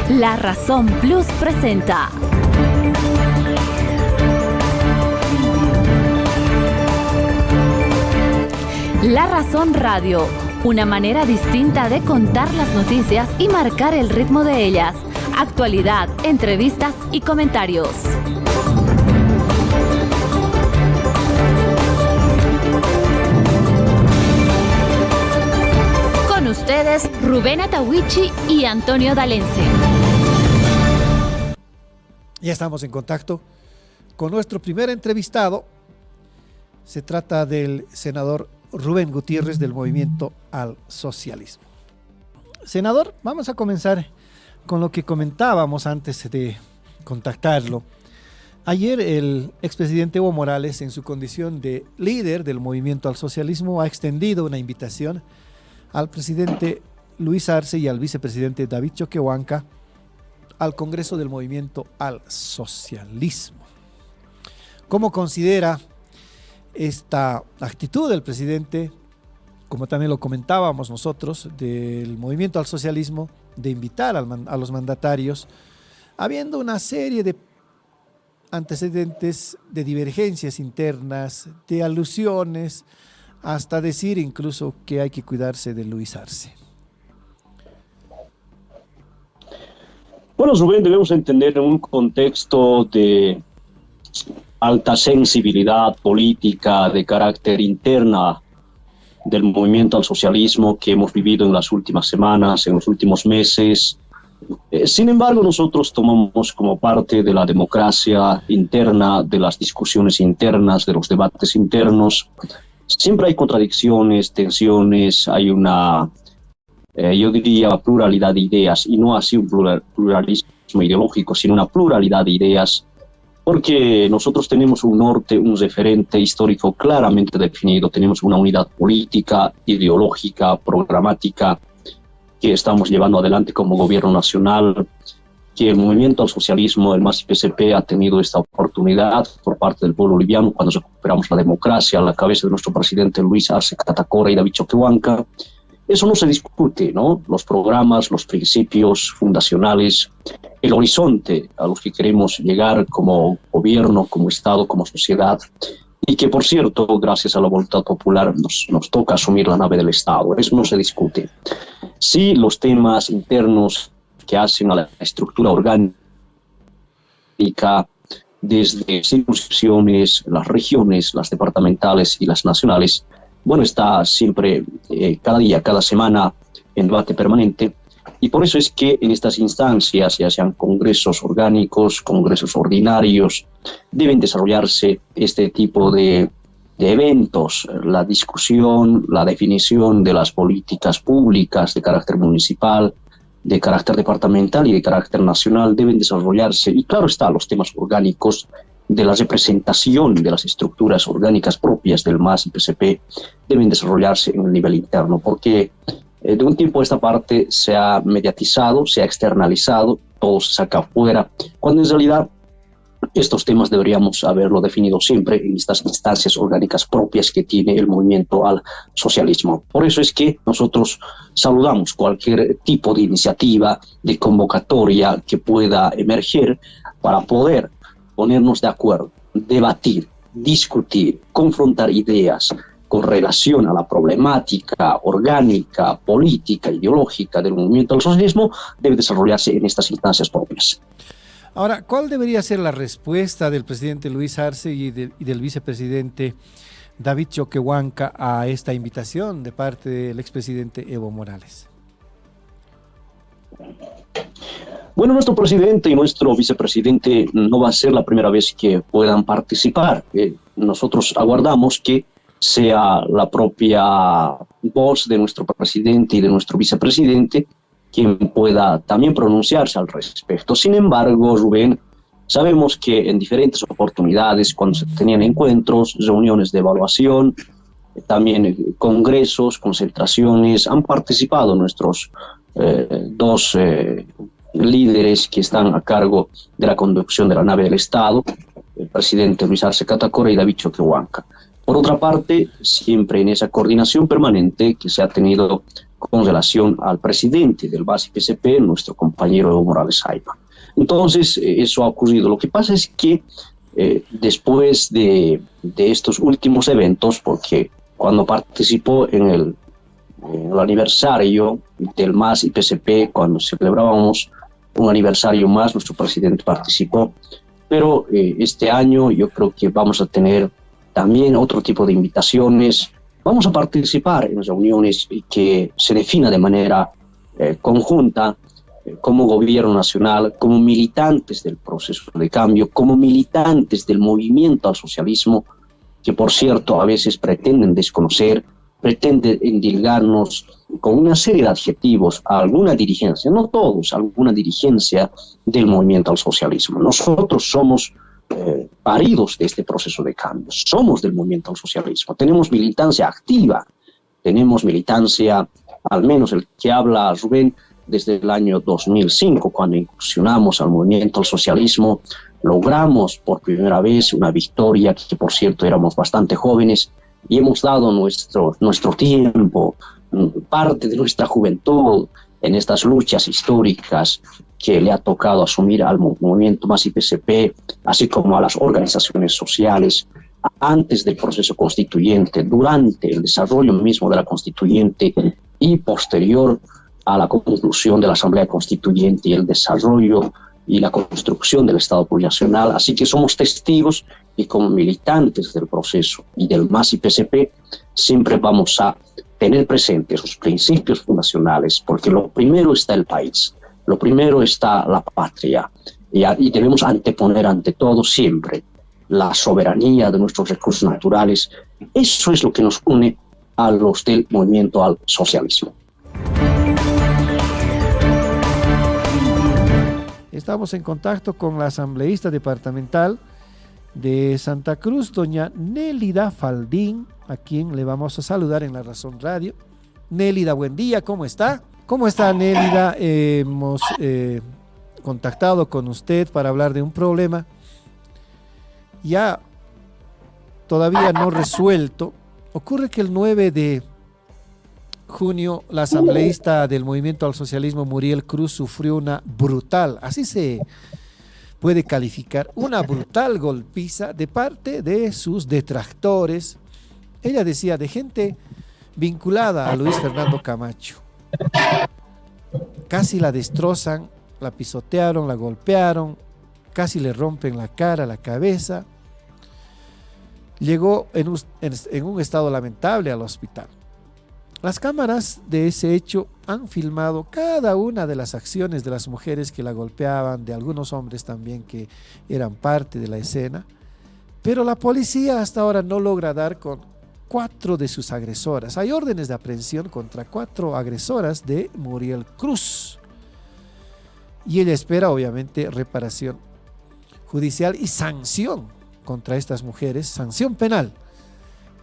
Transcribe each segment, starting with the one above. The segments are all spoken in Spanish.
La Razón Plus presenta La Razón Radio, una manera distinta de contar las noticias y marcar el ritmo de ellas. Actualidad, entrevistas y comentarios. Con ustedes, Rubén Atahuichi y Antonio Dalense. Ya estamos en contacto con nuestro primer entrevistado. Se trata del senador Rubén Gutiérrez del Movimiento al Socialismo. Senador, vamos a comenzar con lo que comentábamos antes de contactarlo. Ayer el expresidente Evo Morales, en su condición de líder del Movimiento al Socialismo, ha extendido una invitación al presidente Luis Arce y al vicepresidente David Choquehuanca al Congreso del Movimiento al Socialismo. ¿Cómo considera esta actitud del presidente, como también lo comentábamos nosotros, del Movimiento al Socialismo, de invitar a los mandatarios, habiendo una serie de antecedentes de divergencias internas, de alusiones, hasta decir incluso que hay que cuidarse de Luis Arce? Bueno, Rubén, debemos entender en un contexto de alta sensibilidad política de carácter interna del movimiento al socialismo que hemos vivido en las últimas semanas, en los últimos meses. Sin embargo, nosotros tomamos como parte de la democracia interna, de las discusiones internas, de los debates internos. Siempre hay contradicciones, tensiones, hay una, yo diría, pluralidad de ideas, y no así un pluralismo ideológico, sino una pluralidad de ideas, porque nosotros tenemos un norte, un referente histórico claramente definido, tenemos una unidad política, ideológica, programática que estamos llevando adelante como gobierno nacional, que el movimiento al socialismo, el MAS-IPCP, ha tenido esta oportunidad por parte del pueblo boliviano cuando recuperamos la democracia a la cabeza de nuestro presidente Luis Arce Catacora y David Choquehuanca. Eso no se discute, ¿no? Los programas, los principios fundacionales, el horizonte a los que queremos llegar como gobierno, como Estado, como sociedad, y que, por cierto, gracias a la voluntad popular nos toca asumir la nave del Estado. Eso no se discute. Sí, los temas internos que hacen a la estructura orgánica, desde circunscripciones, las regiones, las departamentales y las nacionales, bueno, está siempre, cada día, cada semana, en debate permanente. Y por eso es que en estas instancias, ya sean congresos orgánicos, congresos ordinarios, deben desarrollarse este tipo de eventos, la discusión, la definición de las políticas públicas de carácter municipal, de carácter departamental y de carácter nacional deben desarrollarse. Y claro está, los temas orgánicos de la representación de las estructuras orgánicas propias del MAS-IPCP deben desarrollarse en el nivel interno, porque de un tiempo a esta parte se ha mediatizado, se ha externalizado, todo se saca afuera, cuando en realidad estos temas deberíamos haberlo definido siempre en estas instancias orgánicas propias que tiene el movimiento al socialismo. Por eso es que nosotros saludamos cualquier tipo de iniciativa, de convocatoria que pueda emerger para poder ponernos de acuerdo, debatir, discutir, confrontar ideas con relación a la problemática orgánica, política, ideológica del movimiento al socialismo, debe desarrollarse en estas instancias propias. Ahora, ¿cuál debería ser la respuesta del presidente Luis Arce y del vicepresidente David Choquehuanca a esta invitación de parte del expresidente Evo Morales? Bueno, nuestro presidente y nuestro vicepresidente no va a ser la primera vez que puedan participar. Nosotros aguardamos que sea la propia voz de nuestro presidente y de nuestro vicepresidente quien pueda también pronunciarse al respecto. Sin embargo, Rubén, sabemos que en diferentes oportunidades, cuando se tenían encuentros, reuniones de evaluación, también congresos, concentraciones, han participado nuestros dos líderes que están a cargo de la conducción de la nave del Estado, el presidente Luis Arce Catacora y David Choquehuanca. Por otra parte, siempre en esa coordinación permanente que se ha tenido con relación al presidente del MAS-IPCP, nuestro compañero Evo Morales Aypa. Entonces, eso ha ocurrido. Lo que pasa es que después de estos últimos eventos, porque cuando participó en el aniversario del MAS-IPCP, cuando celebrábamos un aniversario más, nuestro presidente participó, pero este año yo creo que vamos a tener también otro tipo de invitaciones. Vamos a participar en reuniones que se defina de manera conjunta como gobierno nacional, como militantes del proceso de cambio, como militantes del movimiento al socialismo, que por cierto a veces pretenden desconocer, pretenden endilgarnos con una serie de adjetivos a alguna dirigencia, no todos, alguna dirigencia del movimiento al socialismo. Nosotros somos paridos de este proceso de cambio, somos del movimiento al socialismo, tenemos militancia activa, tenemos militancia, al menos el que habla Rubén, desde el año 2005, cuando incursionamos al movimiento al socialismo, logramos por primera vez una victoria, que por cierto éramos bastante jóvenes, y hemos dado nuestro tiempo, parte de nuestra juventud, en estas luchas históricas que le ha tocado asumir al movimiento MAS-IPCP, así como a las organizaciones sociales, antes del proceso constituyente, durante el desarrollo mismo de la constituyente y posterior a la conclusión de la Asamblea Constituyente y el desarrollo y la construcción del Estado plurinacional. Así que somos testigos y como militantes del proceso y del MAS-IPCP siempre vamos a tener presentes sus principios fundacionales, porque lo primero está el país, lo primero está la patria, y debemos anteponer ante todo siempre la soberanía de nuestros recursos naturales. Eso es lo que nos une a los del movimiento al socialismo. Estamos en contacto con la asambleísta departamental de Santa Cruz, doña Nélida Faldín, a quien le vamos a saludar en La Razón Radio. Nélida, buen día, ¿cómo está? ¿Cómo está, Nélida? Hemos contactado con usted para hablar de un problema ya todavía no resuelto. Ocurre que el 9 de junio, la asambleísta del Movimiento al Socialismo, Muriel Cruz, sufrió una brutal, así se puede calificar, una brutal golpiza de parte de sus detractores. Ella decía, de gente vinculada a Luis Fernando Camacho. Casi la destrozan, la pisotearon, la golpearon, casi le rompen la cara, la cabeza. Llegó en un estado lamentable al hospital. Las cámaras de ese hecho han filmado cada una de las acciones de las mujeres que la golpeaban, de algunos hombres también que eran parte de la escena, pero la policía hasta ahora no logra dar con 4 de sus agresoras. Hay órdenes de aprehensión contra 4 agresoras de Muriel Cruz y ella espera obviamente reparación judicial y sanción contra estas mujeres, sanción penal,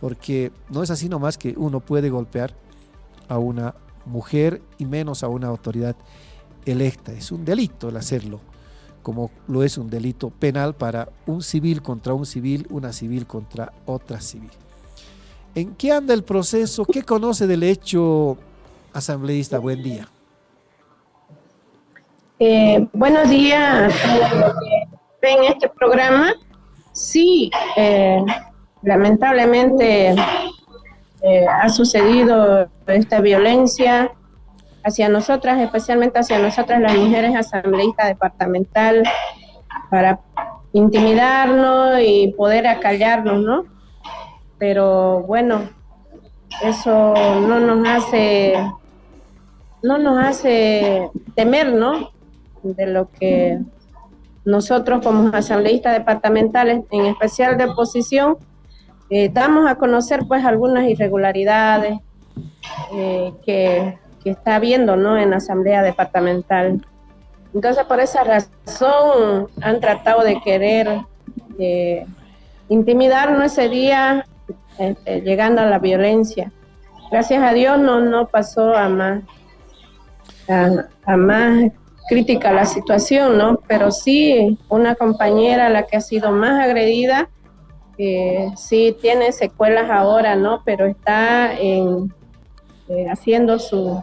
porque no es así nomás que uno puede golpear a una mujer y menos a una autoridad electa. Es un delito el hacerlo, como lo es un delito penal para un civil contra un civil, una civil contra otra civil. ¿En qué anda el proceso? ¿Qué conoce del hecho, asambleísta? Buen día. Buenos días a todos los que ven este programa. Sí, lamentablemente ha sucedido esta violencia hacia nosotras, especialmente hacia nosotras las mujeres asambleístas departamental, para intimidarnos y poder acallarnos, ¿no? Pero bueno, eso no nos hace temer, ¿no? De lo que nosotros como asambleístas departamentales, en especial de oposición, damos a conocer pues algunas irregularidades que está habiendo, ¿no?, en la asamblea departamental. Entonces, por esa razón han tratado de querer intimidarnos ese día, llegando a la violencia. Gracias a Dios no pasó a más crítica la situación, ¿no? Pero sí, una compañera, la que ha sido más agredida, sí tiene secuelas ahora, ¿no? Pero está en haciendo su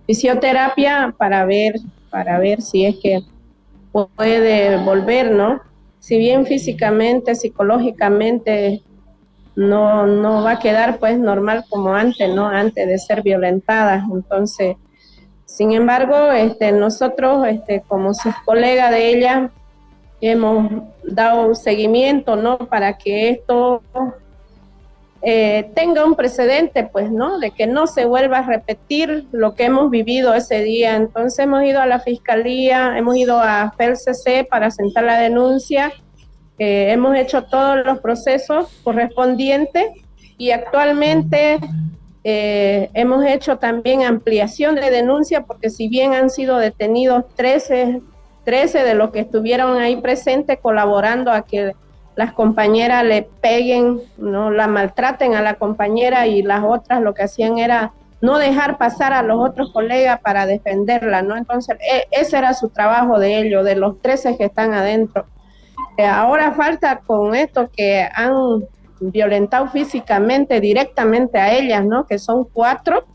fisioterapia para ver si es que puede volver, ¿no? Si bien físicamente, psicológicamente no va a quedar pues normal como antes, ¿no? Antes de ser violentada. Entonces, sin embargo, nosotros, como sus colegas de ella, hemos dado seguimiento, ¿no? Para que esto tenga un precedente, pues, ¿no? De que no se vuelva a repetir lo que hemos vivido ese día. Entonces hemos ido a la Fiscalía, hemos ido a FELCC para sentar la denuncia, hemos hecho todos los procesos correspondientes y actualmente hemos hecho también ampliación de denuncia, porque si bien han sido detenidos 13 de los que estuvieron ahí presentes colaborando a que las compañeras le peguen, no la maltraten a la compañera, y las otras lo que hacían era no dejar pasar a los otros colegas para defenderla, ¿no? Entonces, ese era su trabajo de ellos, de los 13 que están adentro. Ahora falta con esto que han violentado físicamente directamente a ellas, ¿no? Que son 4.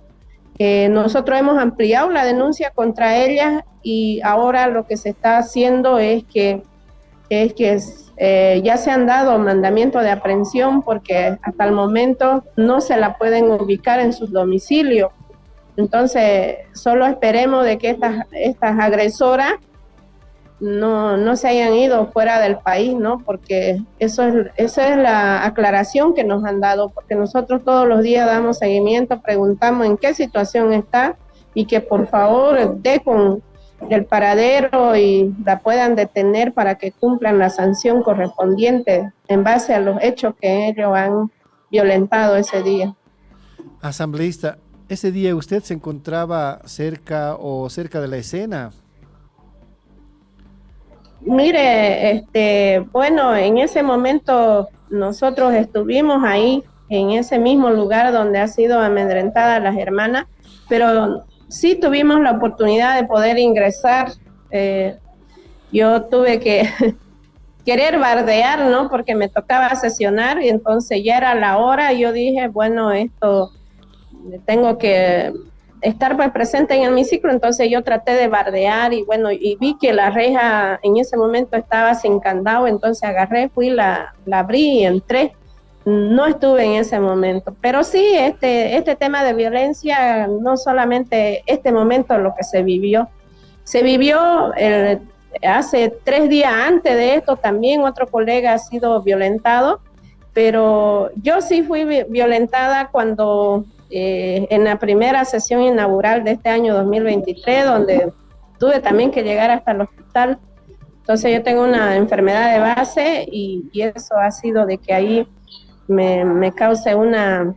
Nosotros hemos ampliado la denuncia contra ellas y ahora lo que se está haciendo es que ya se han dado mandamientos de aprehensión, porque hasta el momento no se la pueden ubicar en sus domicilios. Entonces, solo esperemos de que estas agresoras no se hayan ido fuera del país, ¿no? Porque esa es la aclaración que nos han dado, porque nosotros todos los días damos seguimiento, preguntamos en qué situación está y que por favor dé con el paradero y la puedan detener para que cumplan la sanción correspondiente en base a los hechos que ellos han violentado ese día. Asambleísta, ese día usted se encontraba cerca de la escena. Mire, bueno, en ese momento nosotros estuvimos ahí, en ese mismo lugar donde ha sido amedrentada las hermanas, pero sí tuvimos la oportunidad de poder ingresar. Yo tuve que querer bardear, ¿no? Porque me tocaba sesionar y entonces ya era la hora y yo dije, bueno, esto tengo que estar presente en el hemiciclo, entonces yo traté de bardear y bueno, y vi que la reja en ese momento estaba sin candado, entonces agarré, fui, la abrí y entré. No estuve en ese momento, pero sí, este tema de violencia, no solamente este momento lo que se vivió hace 3 días antes de esto, también otro colega ha sido violentado, pero yo sí fui violentada cuando en la primera sesión inaugural de este año 2023, donde tuve también que llegar hasta el hospital. Entonces yo tengo una enfermedad de base y eso ha sido de que ahí me cause una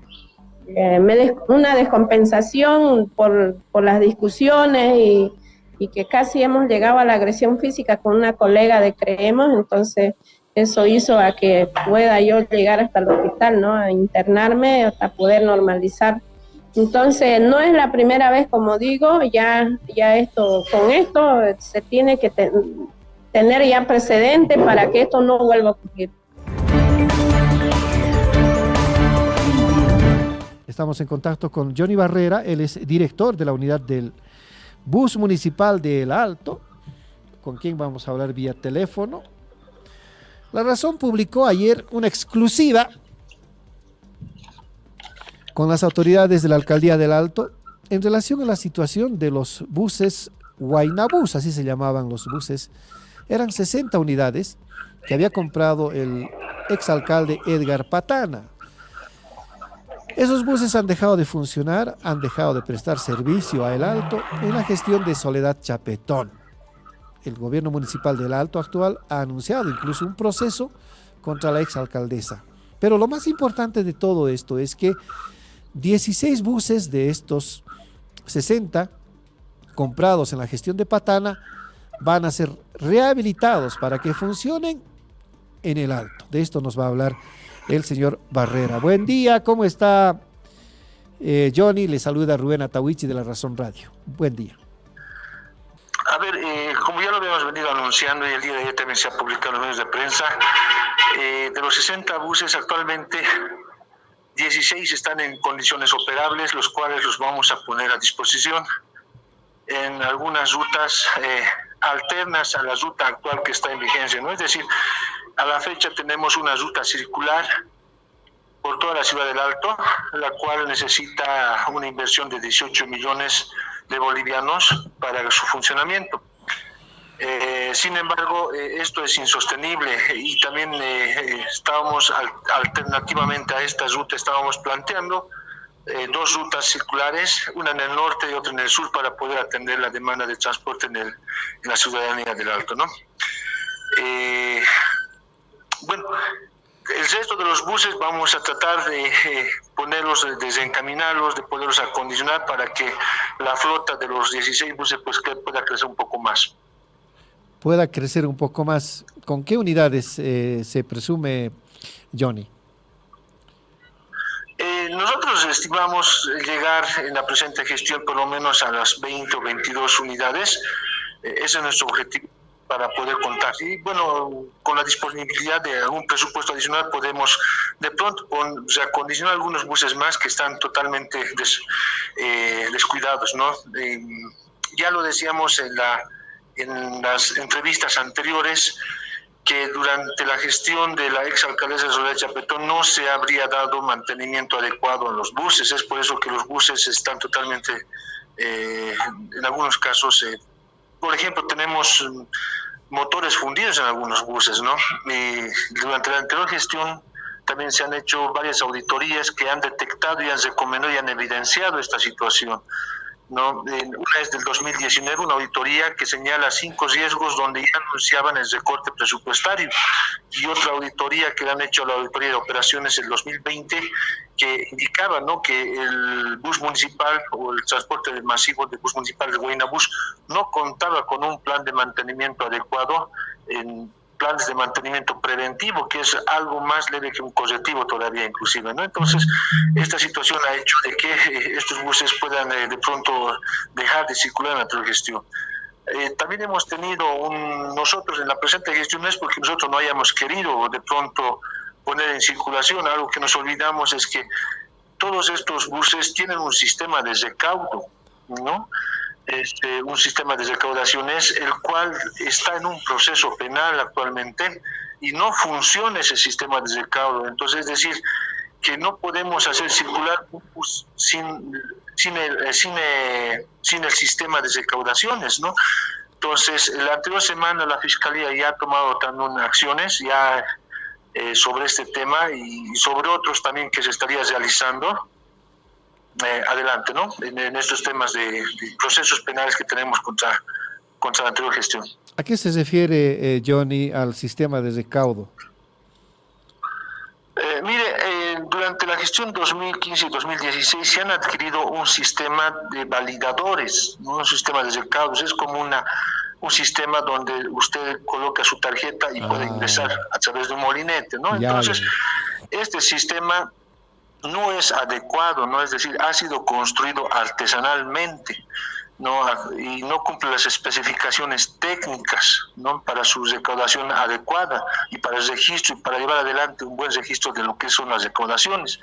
descompensación por las discusiones y que casi hemos llegado a la agresión física con una colega de Creemos. Entonces eso hizo a que pueda yo llegar hasta el hospital, ¿no? A internarme hasta poder normalizar. Entonces no es la primera vez, como digo, ya con esto se tiene que tener ya precedente para que esto no vuelva a ocurrir. Estamos en contacto con Johnny Barrera, él es director de la unidad del Bus Municipal de El Alto, con quien vamos a hablar vía teléfono. La Razón publicó ayer una exclusiva con las autoridades de la Alcaldía del Alto en relación a la situación de los buses Huaynabús, así se llamaban los buses. Eran 60 unidades que había comprado el exalcalde Edgar Patana. Esos buses han dejado de funcionar, han dejado de prestar servicio a El Alto en la gestión de Soledad Chapetón. El gobierno municipal del Alto actual ha anunciado incluso un proceso contra la exalcaldesa. Pero lo más importante de todo esto es que 16 buses de estos 60 comprados en la gestión de Patana van a ser rehabilitados para que funcionen en El Alto. De esto nos va a hablar el señor Barrera. Buen día, ¿cómo está Johnny? Le saluda Rubén Atahuichi de La Razón Radio. Buen día. A ver, como ya lo habíamos venido anunciando y el día de ayer también se ha publicado en los medios de prensa, de los 60 buses actualmente 16 están en condiciones operables, los cuales los vamos a poner a disposición en algunas rutas alternas a la ruta actual que está en vigencia, ¿no? Es decir, a la fecha tenemos una ruta circular por toda la ciudad del Alto, la cual necesita una inversión de 18 millones de bolivianos para su funcionamiento. Sin embargo, esto es insostenible y también estábamos alternativamente a esta ruta, estábamos planteando dos rutas circulares, una en el norte y otra en el sur, para poder atender la demanda de transporte en la ciudadanía del Alto, ¿no? Bueno, el resto de los buses vamos a tratar de ponerlos, de desencaminarlos, de poderlos acondicionar para que la flota de los 16 buses pues pueda crecer un poco más. Pueda crecer un poco más. ¿Con qué unidades se presume, Johnny? Nosotros estimamos llegar en la presente gestión por lo menos a las 20 o 22 unidades. Ese es nuestro objetivo para poder contar. Y bueno, con la disponibilidad de algún presupuesto adicional podemos de pronto reacondicionar algunos buses más que están totalmente descuidados, ¿no? Ya lo decíamos en las entrevistas anteriores, que durante la gestión de la exalcaldesa Soledad Chapetón no se habría dado mantenimiento adecuado a los buses. Es por eso que los buses están totalmente, en algunos casos, por ejemplo, tenemos motores fundidos en algunos buses, ¿no? Y durante la anterior gestión también se han hecho varias auditorías que han detectado y han recomendado y han evidenciado esta situación, ¿no? Una es del 2019, una auditoría que señala 5 riesgos donde ya anunciaban el recorte presupuestario, y otra auditoría que le han hecho a la auditoría de operaciones el 2020 que indicaba, ¿no?, que el bus municipal o el transporte masivo de bus municipal de Huaynabús no contaba con un plan de mantenimiento adecuado, en planes de mantenimiento preventivo, que es algo más leve que un correctivo todavía inclusive, ¿no? Entonces, esta situación ha hecho de que estos buses puedan de pronto dejar de circular en la anterior gestión. También hemos tenido nosotros en la presente gestión, no es porque nosotros no hayamos querido de pronto poner en circulación, algo que nos olvidamos es que todos estos buses tienen un sistema de recaudo, ¿no? Un sistema de recaudaciones, el cual está en un proceso penal actualmente y no funciona ese sistema de recaudo. Entonces, es decir, que no podemos hacer circular un bus sin el sistema de recaudaciones, ¿no? Entonces, la anterior semana la Fiscalía ya ha tomado también acciones ya sobre este tema y sobre otros también que se estaría realizando adelante, ¿no? En estos temas de procesos penales que tenemos contra la anterior gestión. ¿A qué se refiere, Johnny, al sistema de recaudo? Durante la gestión 2015 y 2016 se han adquirido un sistema de validadores, ¿no? Un sistema de recaudos. Es como un sistema donde usted coloca su tarjeta y puede ingresar a través de un molinete, ¿no? Entonces, este sistema no es adecuado, ¿no? Es decir, ha sido construido artesanalmente, ¿no? Y no cumple las especificaciones técnicas, ¿no?, para su recaudación adecuada y para el registro y para llevar adelante un buen registro de lo que son las recaudaciones.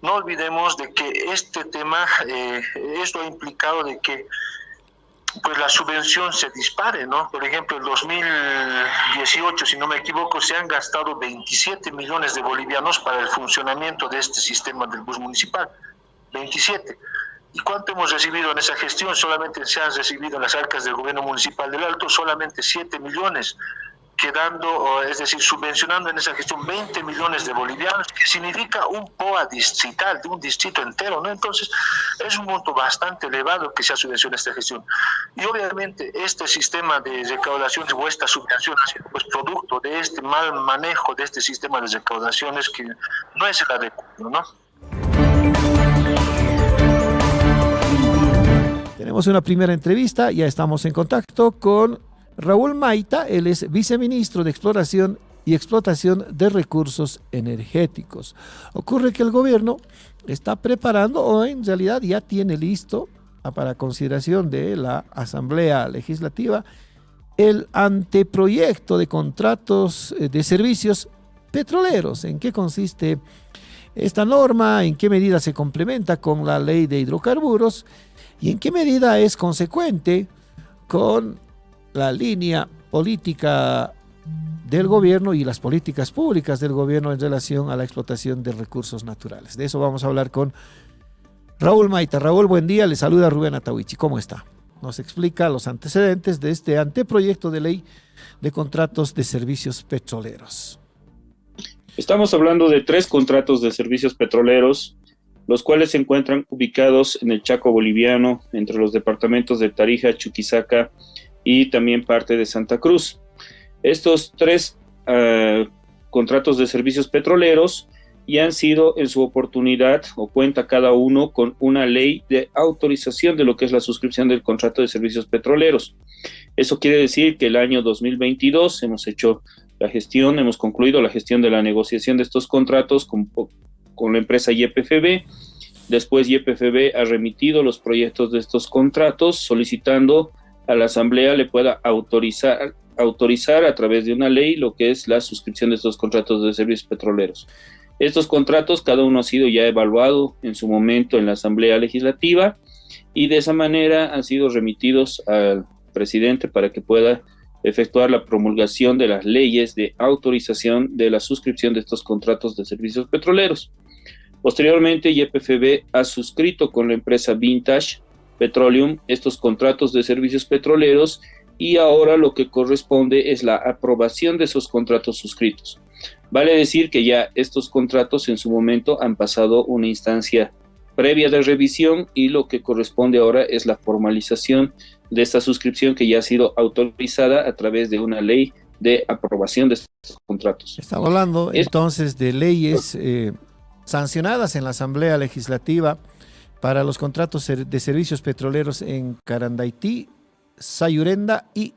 No olvidemos de que este tema, esto ha implicado de que pues la subvención se dispare, ¿no? Por ejemplo, en 2018, si no me equivoco, se han gastado 27 millones de bolivianos para el funcionamiento de este sistema del bus municipal. 27. ¿Y cuánto hemos recibido en esa gestión? Solamente se han recibido en las arcas del gobierno municipal del Alto solamente 7 millones, quedando, es decir, subvencionando en esa gestión 20 millones de bolivianos, que significa un POA distrital, de un distrito entero, ¿no? Entonces, es un monto bastante elevado que se ha subvencionado esta gestión. Y obviamente, este sistema de recaudaciones o esta subvención ha sido pues producto de este mal manejo de este sistema de recaudaciones que no es el adecuado, ¿no? Tenemos una primera entrevista, ya estamos en contacto con Raúl Maita. Él es viceministro de Exploración y Explotación de Recursos Energéticos. Ocurre que el gobierno está preparando, o en realidad ya tiene listo para consideración de la Asamblea Legislativa, el anteproyecto de contratos de servicios petroleros. ¿En qué consiste esta norma, en qué medida se complementa con la ley de hidrocarburos y en qué medida es consecuente con la línea política del gobierno y las políticas públicas del gobierno en relación a la explotación de recursos naturales. De eso vamos a hablar con Raúl Maita. Raúl, buen día, le saluda Rubén Atahuichi. ¿Cómo está? Nos explica los antecedentes de este anteproyecto de ley de contratos de servicios petroleros. Estamos hablando de 3 contratos de servicios petroleros, los cuales se encuentran ubicados en el Chaco boliviano, entre los departamentos de Tarija, Chuquisaca y también parte de Santa Cruz. Estos 3 contratos de servicios petroleros ya han sido en su oportunidad, o cuenta cada uno con una ley de autorización de lo que es la suscripción del contrato de servicios petroleros. Eso quiere decir que el año 2022 hemos concluido la gestión de la negociación de estos contratos con la empresa YPFB. Después YPFB ha remitido los proyectos de estos contratos solicitando a la Asamblea le pueda autorizar a través de una ley lo que es la suscripción de estos contratos de servicios petroleros. Estos contratos, cada uno ha sido ya evaluado en su momento en la Asamblea Legislativa y de esa manera han sido remitidos al presidente para que pueda efectuar la promulgación de las leyes de autorización de la suscripción de estos contratos de servicios petroleros. Posteriormente, YPFB ha suscrito con la empresa Vintage Petroleum estos contratos de servicios petroleros y ahora lo que corresponde es la aprobación de esos contratos suscritos. Vale decir que ya estos contratos en su momento han pasado una instancia previa de revisión y lo que corresponde ahora es la formalización de esta suscripción que ya ha sido autorizada a través de una ley de aprobación de estos contratos. Estamos hablando entonces de leyes sancionadas en la Asamblea Legislativa para los contratos de servicios petroleros en Carandaití, Sayurenda y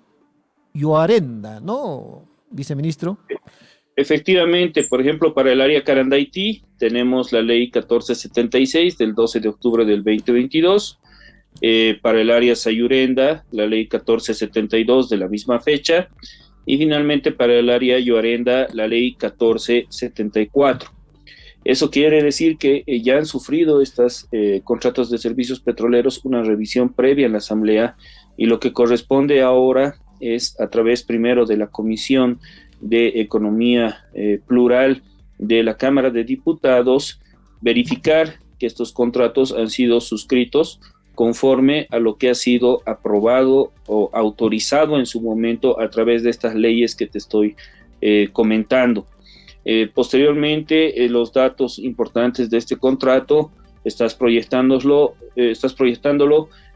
Yoarenda, ¿no, viceministro? Efectivamente, por ejemplo, para el área Carandaití tenemos la ley 1476 del 12 de octubre del 2022, para el área Sayurenda la ley 1472 de la misma fecha y finalmente para el área Yoarenda la ley 1474. Eso quiere decir que ya han sufrido estos contratos de servicios petroleros una revisión previa en la Asamblea y lo que corresponde ahora es a través primero de la Comisión de Economía Plural de la Cámara de Diputados verificar que estos contratos han sido suscritos conforme a lo que ha sido aprobado o autorizado en su momento a través de estas leyes que te estoy comentando. Posteriormente, los datos importantes de este contrato, estás proyectándolo,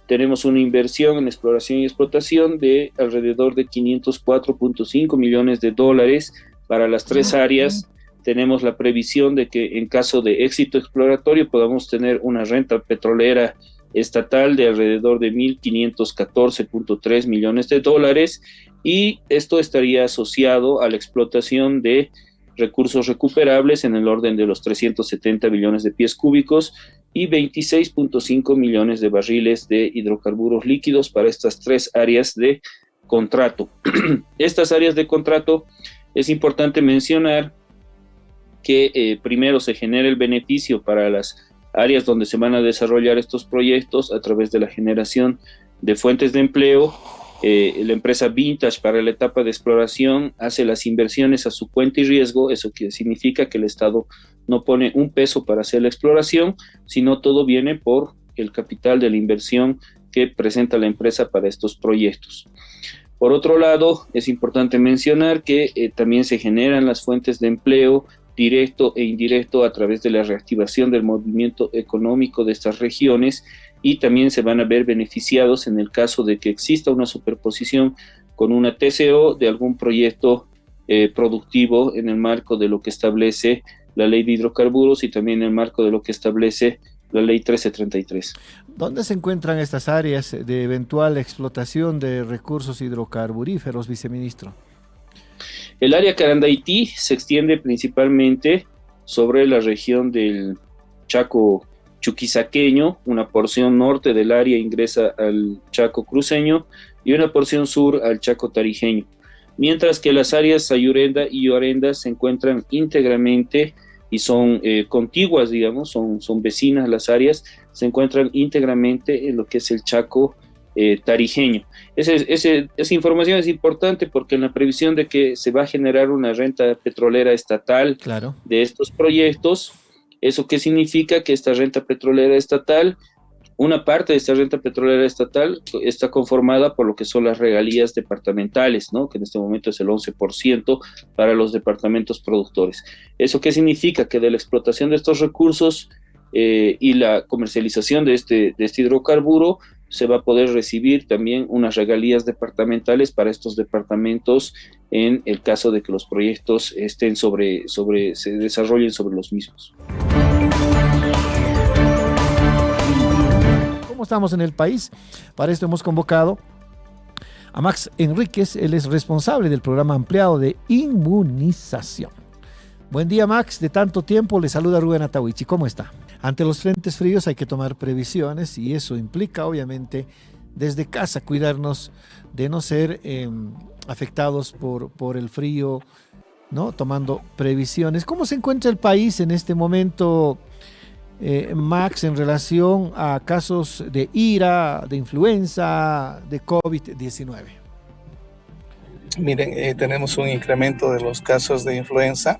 tenemos una inversión en exploración y explotación de alrededor de $504.5 millones para las 3 áreas. Tenemos la previsión de que en caso de éxito exploratorio podamos tener una renta petrolera estatal de alrededor de $1.514.3 millones y esto estaría asociado a la explotación de recursos recuperables en el orden de los 370 billones de pies cúbicos y 26.5 millones de barriles de hidrocarburos líquidos para estas 3 áreas de contrato. Estas áreas de contrato es importante mencionar que primero se genera el beneficio para las áreas donde se van a desarrollar estos proyectos a través de la generación de fuentes de empleo. La empresa Vintage para la etapa de exploración hace las inversiones a su cuenta y riesgo, eso que significa que el Estado no pone un peso para hacer la exploración, sino todo viene por el capital de la inversión que presenta la empresa para estos proyectos. Por otro lado, es importante mencionar que también se generan las fuentes de empleo directo e indirecto a través de la reactivación del movimiento económico de estas regiones y también se van a ver beneficiados en el caso de que exista una superposición con una TCO de algún proyecto productivo en el marco de lo que establece la ley de hidrocarburos y también en el marco de lo que establece la ley 1333. ¿Dónde se encuentran estas áreas de eventual explotación de recursos hidrocarburíferos, viceministro? El área Carandaití se extiende principalmente sobre la región del Chaco chuquisaqueño, una porción norte del área ingresa al Chaco cruceño y una porción sur al Chaco tarijeño, mientras que las áreas Sayurenda y Yoarenda se encuentran íntegramente y son contiguas, digamos, son vecinas las áreas, se encuentran íntegramente en lo que es el Chaco tarijeño. Esa información es importante porque en la previsión de que se va a generar una renta petrolera estatal Claro. de estos proyectos, ¿eso qué significa? Que esta renta petrolera estatal, una parte de esta renta petrolera estatal está conformada por lo que son las regalías departamentales, ¿no? Que en este momento es el 11% para los departamentos productores. ¿Eso qué significa? Que de la explotación de estos recursos y la comercialización de este hidrocarburo se va a poder recibir también unas regalías departamentales para estos departamentos en el caso de que los proyectos estén se desarrollen sobre los mismos. ¿Cómo estamos en el país? Para esto hemos convocado a Max Enríquez, él es responsable del programa ampliado de inmunización. Buen día, Max, de tanto tiempo, le saluda Rubén Atahuichi, ¿cómo está? Ante los frentes fríos hay que tomar previsiones y eso implica, obviamente, desde casa cuidarnos de no ser afectados por el frío, ¿no? Tomando previsiones. ¿Cómo se encuentra el país en este momento, Max, en relación a casos de IRA, de influenza, de COVID-19? Miren, tenemos un incremento de los casos de influenza.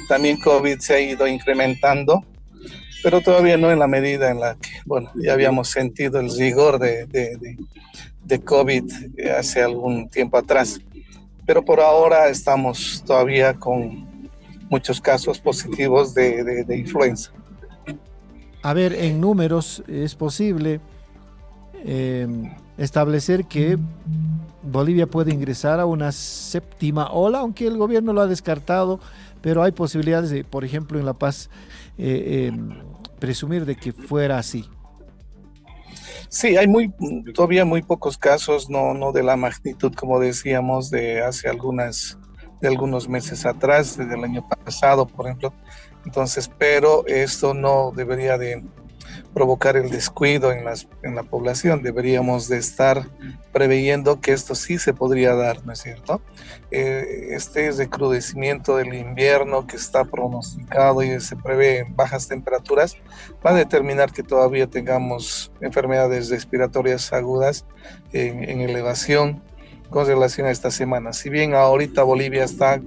También COVID se ha ido incrementando, pero todavía no en la medida en la que, bueno, ya habíamos sentido el rigor de COVID hace algún tiempo atrás. Pero por ahora estamos todavía con muchos casos positivos de influenza. A ver, en números es posible establecer que Bolivia puede ingresar a una séptima ola, aunque el gobierno lo ha descartado, pero hay posibilidades de, por ejemplo, en La Paz, presumir de que fuera así. Sí, hay todavía muy pocos casos, no de la magnitud, como decíamos, de hace algunos meses atrás, desde el año pasado, por ejemplo. Entonces, pero esto no debería de provocar el descuido en la población. Deberíamos de estar preveyendo que esto sí se podría dar, ¿no es cierto? Este recrudecimiento del invierno que está pronosticado y se prevé bajas temperaturas va a determinar que todavía tengamos enfermedades respiratorias agudas en elevación con relación a esta semana. Si bien ahorita Bolivia está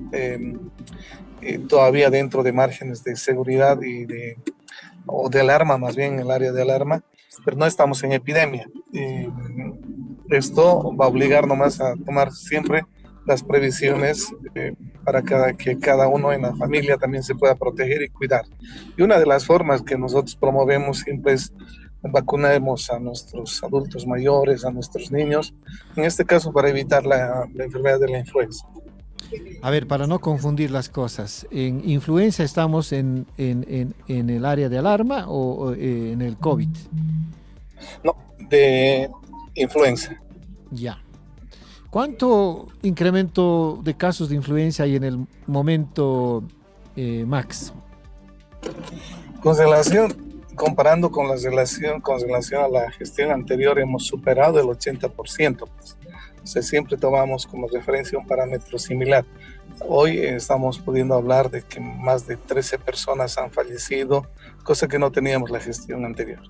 todavía dentro de márgenes de seguridad o de alarma, más bien el área de alarma, pero no estamos en epidemia. Esto va a obligar nomás a tomar siempre las previsiones para que cada uno en la familia también se pueda proteger y cuidar. Y una de las formas que nosotros promovemos siempre es vacunemos a nuestros adultos mayores, a nuestros niños, en este caso para evitar la enfermedad de la influenza. A ver, para no confundir las cosas, ¿en influenza estamos en el área de alarma o en el COVID? No, de influenza. Ya. ¿Cuánto incremento de casos de influenza hay en el momento, Max? Comparando con relación a la gestión anterior, hemos superado el 80%. Pues. O sea, siempre tomamos como referencia un parámetro similar. Hoy estamos pudiendo hablar de que más de 13 personas han fallecido, cosa que no teníamos la gestión anterior.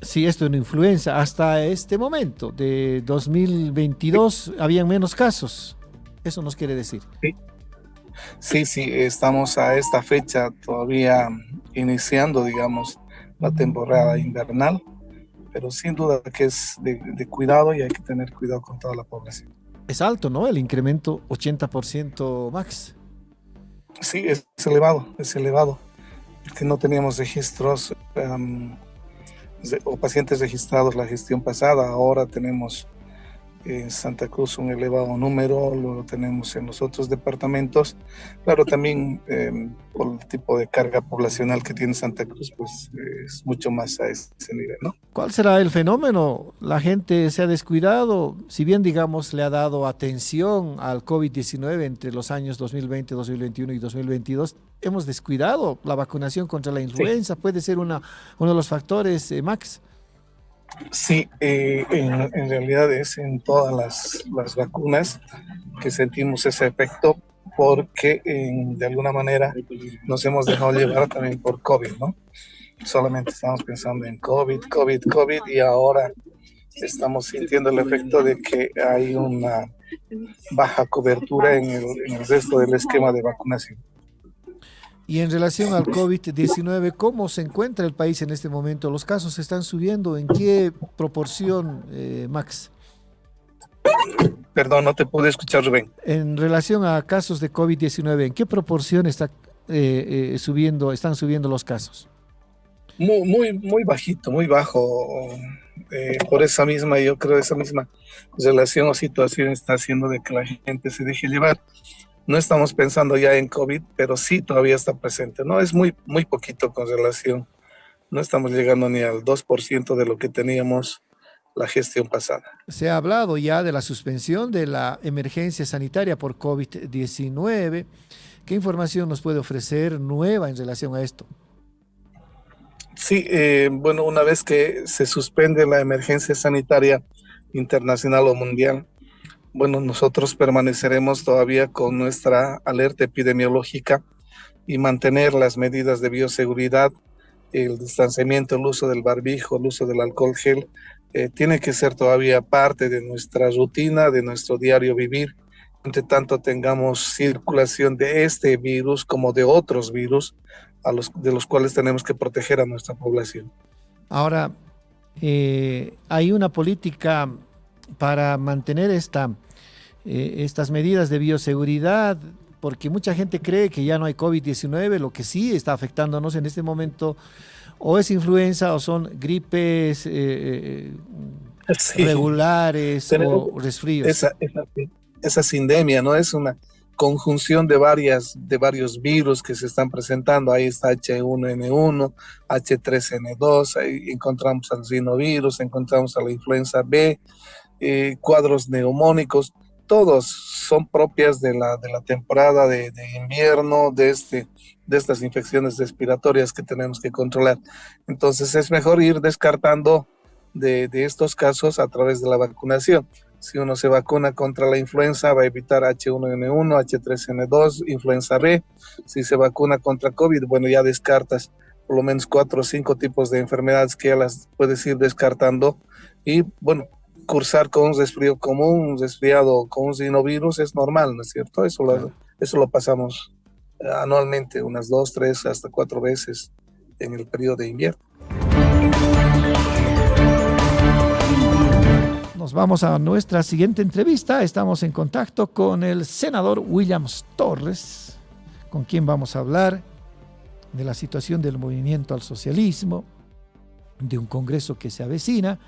Sí, esto es una influenza. Hasta este momento de 2022 habían menos casos. Eso nos quiere decir. Sí, estamos a esta fecha todavía iniciando, digamos, la temporada invernal, pero sin duda que es de cuidado y hay que tener cuidado con toda la población. Es alto, ¿no? El incremento 80%, Max. Sí, es elevado, porque no teníamos registros o pacientes registrados la gestión pasada. Ahora tenemos en Santa Cruz un elevado número, lo tenemos en los otros departamentos. Claro, también por el tipo de carga poblacional que tiene Santa Cruz, pues es mucho más a ese nivel, ¿no? ¿Cuál será el fenómeno? La gente se ha descuidado, si bien, digamos, le ha dado atención al COVID-19 entre los años 2020, 2021 y 2022, hemos descuidado la vacunación contra la influenza. Sí. ¿Puede ser uno de los factores, Max? Sí, en realidad es en todas las vacunas que sentimos ese efecto. porque de alguna manera nos hemos dejado llevar también por COVID, ¿no? Solamente estamos pensando en COVID, y ahora estamos sintiendo el efecto de que hay una baja cobertura en el resto del esquema de vacunación. Y en relación al COVID-19, ¿cómo se encuentra el país en este momento? ¿Los casos están subiendo? ¿En qué proporción, Max? Perdón, no te pude escuchar, Rubén. En relación a casos de COVID-19, ¿en qué proporción están subiendo los casos? Muy bajito, muy bajo. Por esa misma relación o situación está haciendo de que la gente se deje llevar. No estamos pensando ya en COVID, pero sí todavía está presente, ¿no? Es muy poquito con relación. No estamos llegando ni al 2% de lo que teníamos la gestión pasada. Se ha hablado ya de la suspensión de la emergencia sanitaria por COVID-19. ¿Qué información nos puede ofrecer nueva en relación a esto? Sí, bueno, una vez que se suspende la emergencia sanitaria internacional o mundial, bueno, nosotros permaneceremos todavía con nuestra alerta epidemiológica y mantener las medidas de bioseguridad, el distanciamiento, el uso del barbijo, el uso del alcohol gel, tiene que ser todavía parte de nuestra rutina, de nuestro diario vivir. Entre tanto tengamos circulación de este virus como de otros virus de los cuales tenemos que proteger a nuestra población. Ahora, hay una política para mantener estas medidas de bioseguridad, porque mucha gente cree que ya no hay COVID-19, lo que sí está afectándonos en este momento o es influenza o son gripes regulares o resfríos. Esa sindemia, ¿no? Es una conjunción de varios virus que se están presentando. Ahí está H1N1, H3N2, ahí encontramos al rinovirus, encontramos a la influenza B, cuadros neumónicos, todos son propias de la temporada de invierno, de estas infecciones respiratorias que tenemos que controlar. Entonces es mejor ir descartando de estos casos a través de la vacunación. Si uno se vacuna contra la influenza, va a evitar H1N1, H3N2, influenza B. Si se vacuna contra COVID, bueno, ya descartas por lo menos 4 o 5 tipos de enfermedades que ya las puedes ir descartando. Y bueno, cursar con un resfrío común, un resfriado con un rinovirus es normal, ¿no es cierto? Eso lo pasamos anualmente, unas 2, 3, hasta 4 veces en el periodo de invierno. Nos vamos a nuestra siguiente entrevista. Estamos en contacto con el senador William Torres, con quien vamos a hablar de la situación del movimiento al socialismo, de un congreso que se avecina.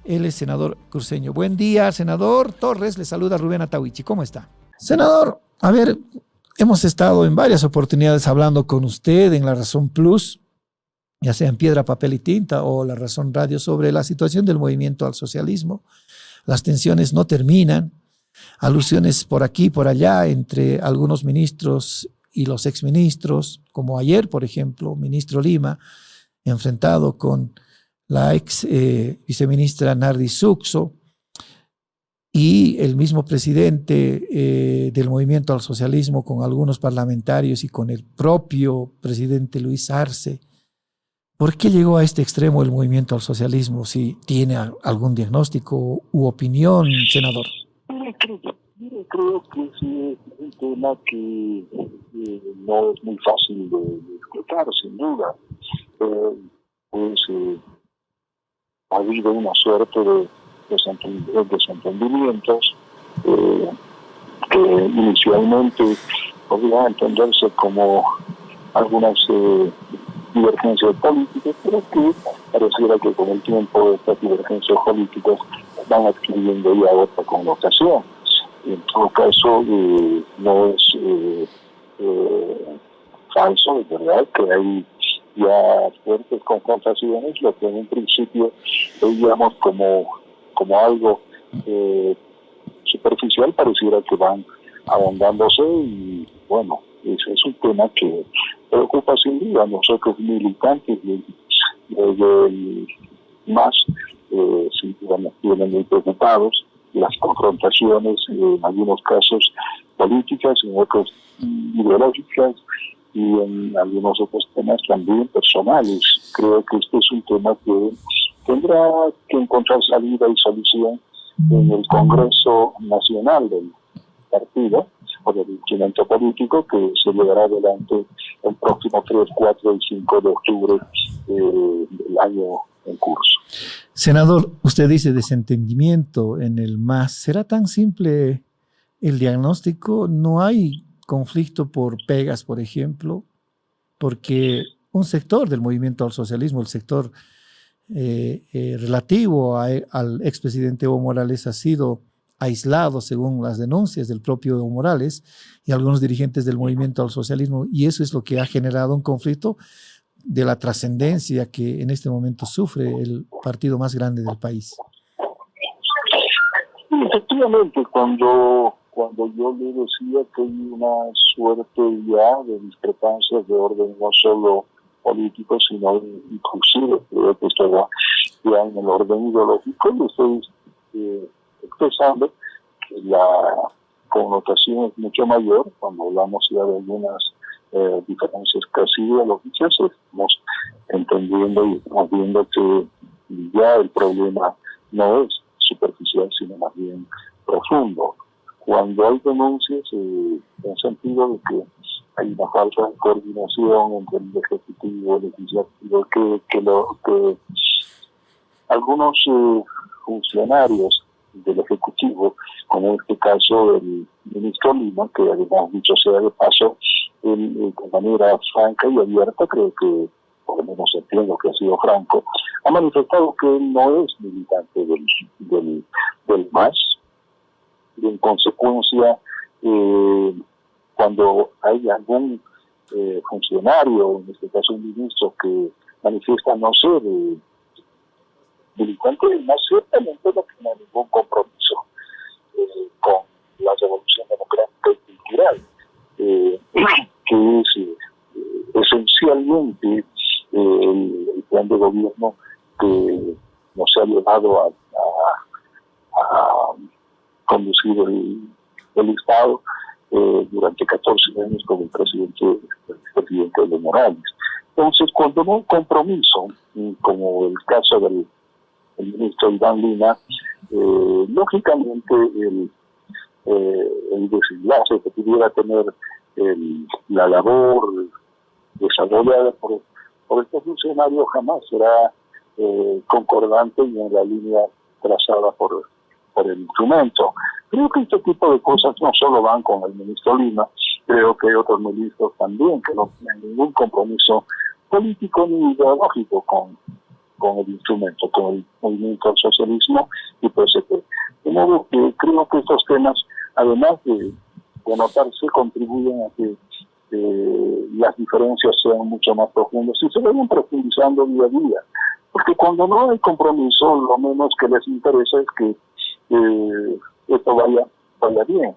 Él es senador cruceño. Buen día, senador Torres. Le saluda Rubén Atahuichi. ¿Cómo está? Senador, a ver, hemos estado en varias oportunidades hablando con usted en La Razón Plus, ya sea en Piedra, Papel y Tinta o La Razón Radio, sobre la situación del movimiento al socialismo. Las tensiones no terminan, alusiones por aquí y por allá entre algunos ministros y los exministros, como ayer, por ejemplo, ministro Lima, enfrentado con la ex viceministra Nardi Suxo, y el mismo presidente del movimiento al socialismo con algunos parlamentarios y con el propio presidente Luis Arce. ¿Por qué llegó a este extremo el movimiento al socialismo? Si tiene algún diagnóstico u opinión, senador. Creo que sí, es un tema que no es muy fácil de explicar, sin duda. Ha habido una suerte de desentendimientos que inicialmente podían entenderse como algunas divergencias políticas, pero que pareciera que con el tiempo estas divergencias políticas van adquiriendo ya otra connotación. En todo caso, no es falso, es verdad que hay ya fuertes confrontaciones, lo que en un principio veíamos como algo superficial, pareciera que van ahondándose y bueno, ese es un tema que preocupa sin duda a nosotros militantes del MAS, sin duda nos tienen muy preocupados. Las confrontaciones en algunos casos políticas, en otras ideológicas y en algunos otros temas también personales. Creo que este es un tema que tendrá que encontrar salida y solución en el Congreso Nacional del partido o del instrumento político que se llevará adelante el próximo 3, 4 y 5 de octubre del año en curso. Senador, usted dice desentendimiento en el MAS. ¿Será tan simple el diagnóstico? ¿No hay conflicto por pegas, por ejemplo? Porque un sector del movimiento al socialismo, el sector relativo al expresidente Evo Morales, ha sido aislado según las denuncias del propio Evo Morales y algunos dirigentes del movimiento al socialismo, y eso es lo que ha generado un conflicto de la trascendencia que en este momento sufre el partido más grande del país. Efectivamente, cuando yo le decía que hay una suerte ya de discrepancias de orden no solo político, sino inclusive, creo que esto va ya en el orden ideológico, le estoy expresando que la connotación es mucho mayor cuando hablamos ya de algunas diferencias casi ideológicas. Estamos entendiendo y estamos viendo que ya el problema no es superficial, sino más bien profundo. Cuando hay denuncias en sentido de que hay una falta de coordinación entre el Ejecutivo y el Legislativo, que algunos funcionarios del Ejecutivo, como en este caso el ministro Lima, que además, dicho sea de paso, de manera franca y abierta, creo que, por lo menos entiendo que ha sido franco, ha manifestado que él no es militante del MAS, y en consecuencia, cuando hay algún funcionario, en este caso un ministro, que manifiesta no ser militante del MAS, ciertamente no tiene ningún compromiso con la revolución democrática y cultural, que es esencialmente el plan de gobierno que nos ha llevado a conducir el Estado durante 14 años con el presidente Evo Morales. Entonces, cuando no hay compromiso, como el caso del ministro Iván Lima, lógicamente el desenlace que pudiera tener la labor desarrollada por este funcionario jamás será concordante y en la línea trazada por el instrumento. Creo que este tipo de cosas no solo van con el ministro Lima, creo que hay otros ministros también que no tienen ningún compromiso político ni ideológico con el instrumento, con el movimiento al socialismo y PSP. De modo que creo que estos temas, además de notarse, contribuyen a que las diferencias sean mucho más profundas y se vayan profundizando día a día. Porque cuando no hay compromiso, lo menos que les interesa es que esto vaya bien.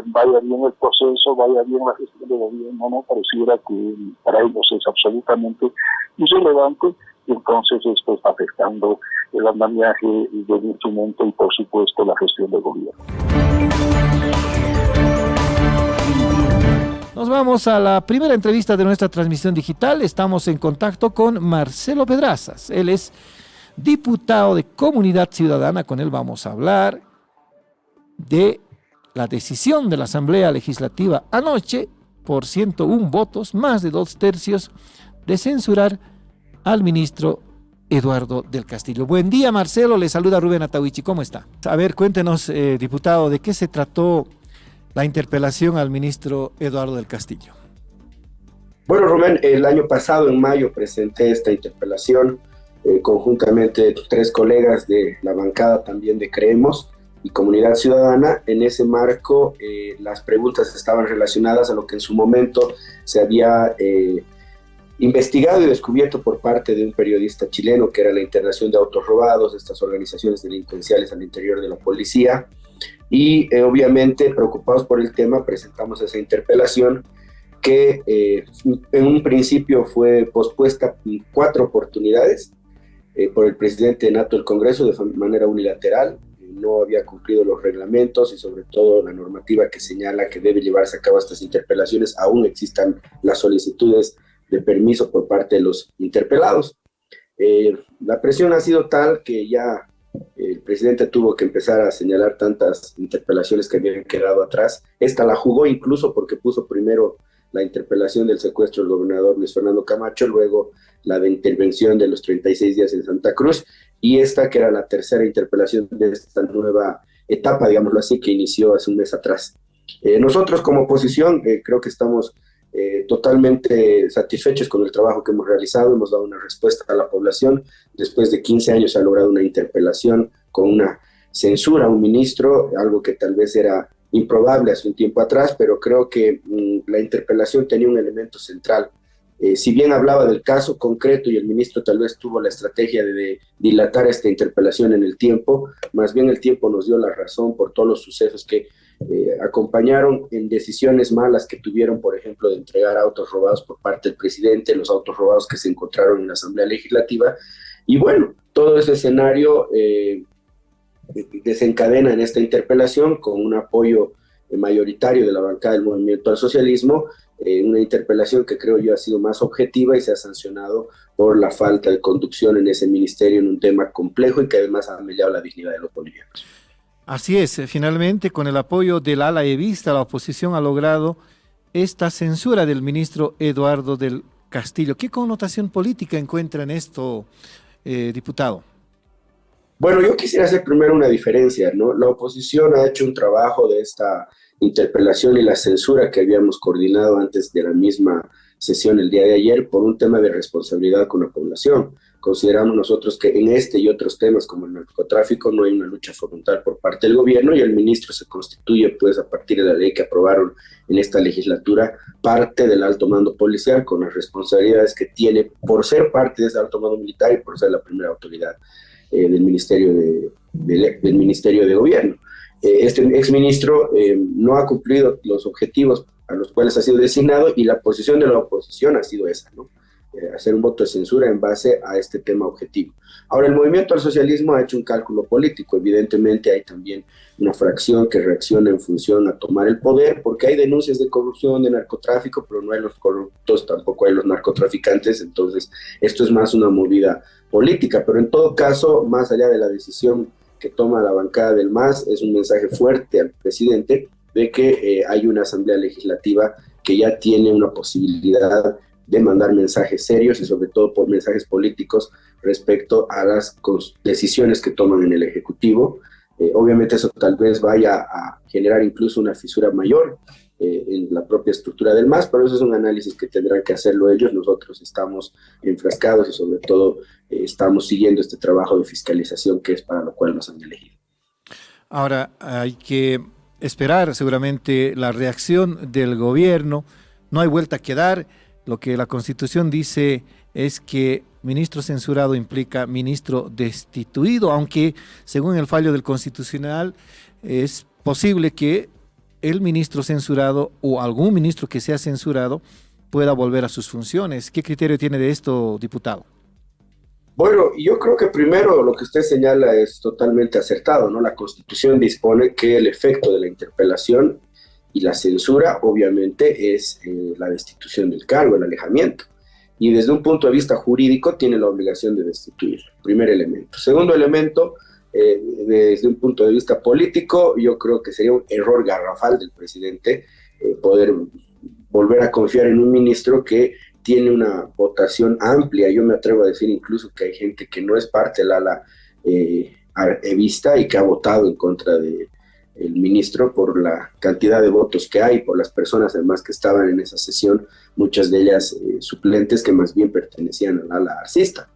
Vaya bien el proceso, vaya bien la gestión de gobierno, no pareciera que para ellos es absolutamente irrelevante, y entonces esto está afectando el andamiaje del instrumento y por supuesto la gestión del gobierno. Nos vamos a la primera entrevista de nuestra transmisión digital. Estamos en contacto con Marcelo Pedrazas. Él es diputado de Comunidad Ciudadana. Con él vamos a hablar de la decisión de la Asamblea Legislativa anoche, por 101 votos, más de 2/3, de censurar al ministro Eduardo del Castillo. Buen día, Marcelo. Le saluda Rubén Atahuichi. ¿Cómo está? A ver, cuéntenos, diputado, ¿de qué se trató la interpelación al ministro Eduardo del Castillo? Bueno, Rubén, el año pasado, en mayo, presenté esta interpelación conjuntamente 3 colegas de la bancada también de Creemos y Comunidad Ciudadana. En ese marco, las preguntas estaban relacionadas a lo que en su momento se había investigado y descubierto por parte de un periodista chileno, que era la internación de autos robados, estas organizaciones delincuenciales al interior de la policía. Y obviamente, preocupados por el tema, presentamos esa interpelación que en un principio fue pospuesta en 4 oportunidades por el presidente nato del Congreso de manera unilateral. no había cumplido los reglamentos y sobre todo la normativa que señala que debe llevarse a cabo estas interpelaciones, aún existan las solicitudes de permiso por parte de los interpelados. La presión ha sido tal que ya el presidente tuvo que empezar a señalar tantas interpelaciones que habían quedado atrás. Esta la jugó incluso porque puso primero la interpelación del secuestro del gobernador Luis Fernando Camacho, luego la de intervención de los 36 días en Santa Cruz, y esta que era la tercera interpelación de esta nueva etapa, digámoslo así, que inició hace un mes atrás. Nosotros como oposición creo que estamos totalmente satisfechos con el trabajo que hemos realizado, hemos dado una respuesta a la población. Después de 15 años se ha logrado una interpelación con una censura a un ministro, algo que tal vez era improbable hace un tiempo atrás, pero creo que la interpelación tenía un elemento central. Si bien hablaba del caso concreto y el ministro tal vez tuvo la estrategia de dilatar esta interpelación en el tiempo, más bien el tiempo nos dio la razón por todos los sucesos que acompañaron en decisiones malas que tuvieron, por ejemplo, de entregar autos robados por parte del presidente, los autos robados que se encontraron en la Asamblea Legislativa, y bueno, todo ese escenario desencadena en esta interpelación con un apoyo mayoritario de la bancada del Movimiento al Socialismo, una interpelación que creo yo ha sido más objetiva y se ha sancionado por la falta de conducción en ese ministerio en un tema complejo y que además ha mellado la dignidad de los bolivianos. Así es, finalmente con el apoyo del ala evista, la oposición ha logrado esta censura del ministro Eduardo del Castillo. ¿Qué connotación política encuentra en esto, diputado? Bueno, yo quisiera hacer primero una diferencia, ¿no? La oposición ha hecho un trabajo de esta interpelación y la censura que habíamos coordinado antes de la misma sesión el día de ayer por un tema de responsabilidad con la población. Consideramos nosotros que en este y otros temas como el narcotráfico no hay una lucha frontal por parte del gobierno y el ministro se constituye pues a partir de la ley que aprobaron en esta legislatura parte del alto mando policial con las responsabilidades que tiene por ser parte de ese alto mando militar y por ser la primera autoridad del Ministerio de Gobierno. Este exministro no ha cumplido los objetivos a los cuales ha sido designado y la posición de la oposición ha sido esa, ¿no? Hacer un voto de censura en base a este tema objetivo. Ahora, el Movimiento al Socialismo ha hecho un cálculo político. Evidentemente hay también una fracción que reacciona en función a tomar el poder, porque hay denuncias de corrupción, de narcotráfico, pero no hay los corruptos, tampoco hay los narcotraficantes, entonces esto es más una movida política, pero en todo caso, más allá de la decisión que toma la bancada del MAS, es un mensaje fuerte al presidente de que hay una asamblea legislativa que ya tiene una posibilidad de mandar mensajes serios y sobre todo por mensajes políticos respecto a las decisiones que toman en el Ejecutivo. Obviamente eso tal vez vaya a generar incluso una fisura mayor en la propia estructura del MAS, pero eso es un análisis que tendrán que hacerlo ellos. Nosotros estamos enfrascados y sobre todo estamos siguiendo este trabajo de fiscalización que es para lo cual nos han elegido. Ahora hay que esperar seguramente la reacción del gobierno, no hay vuelta que dar. Lo que la Constitución dice es que ministro censurado implica ministro destituido, aunque según el fallo del Constitucional es posible que el ministro censurado o algún ministro que sea censurado pueda volver a sus funciones. ¿Qué criterio tiene de esto, diputado? Bueno, yo creo que primero lo que usted señala es totalmente acertado, ¿no? La Constitución dispone que el efecto de la interpelación y la censura, obviamente, es la destitución del cargo, el alejamiento. Y desde un punto de vista jurídico tiene la obligación de destituir. Primer elemento. Segundo elemento, desde un punto de vista político, yo creo que sería un error garrafal del presidente poder volver a confiar en un ministro que tiene una votación amplia. Yo me atrevo a decir incluso que hay gente que no es parte del ala evista y que ha votado en contra de el ministro por la cantidad de votos que hay, por las personas además que estaban en esa sesión, muchas de ellas suplentes que más bien pertenecían al ala arcista.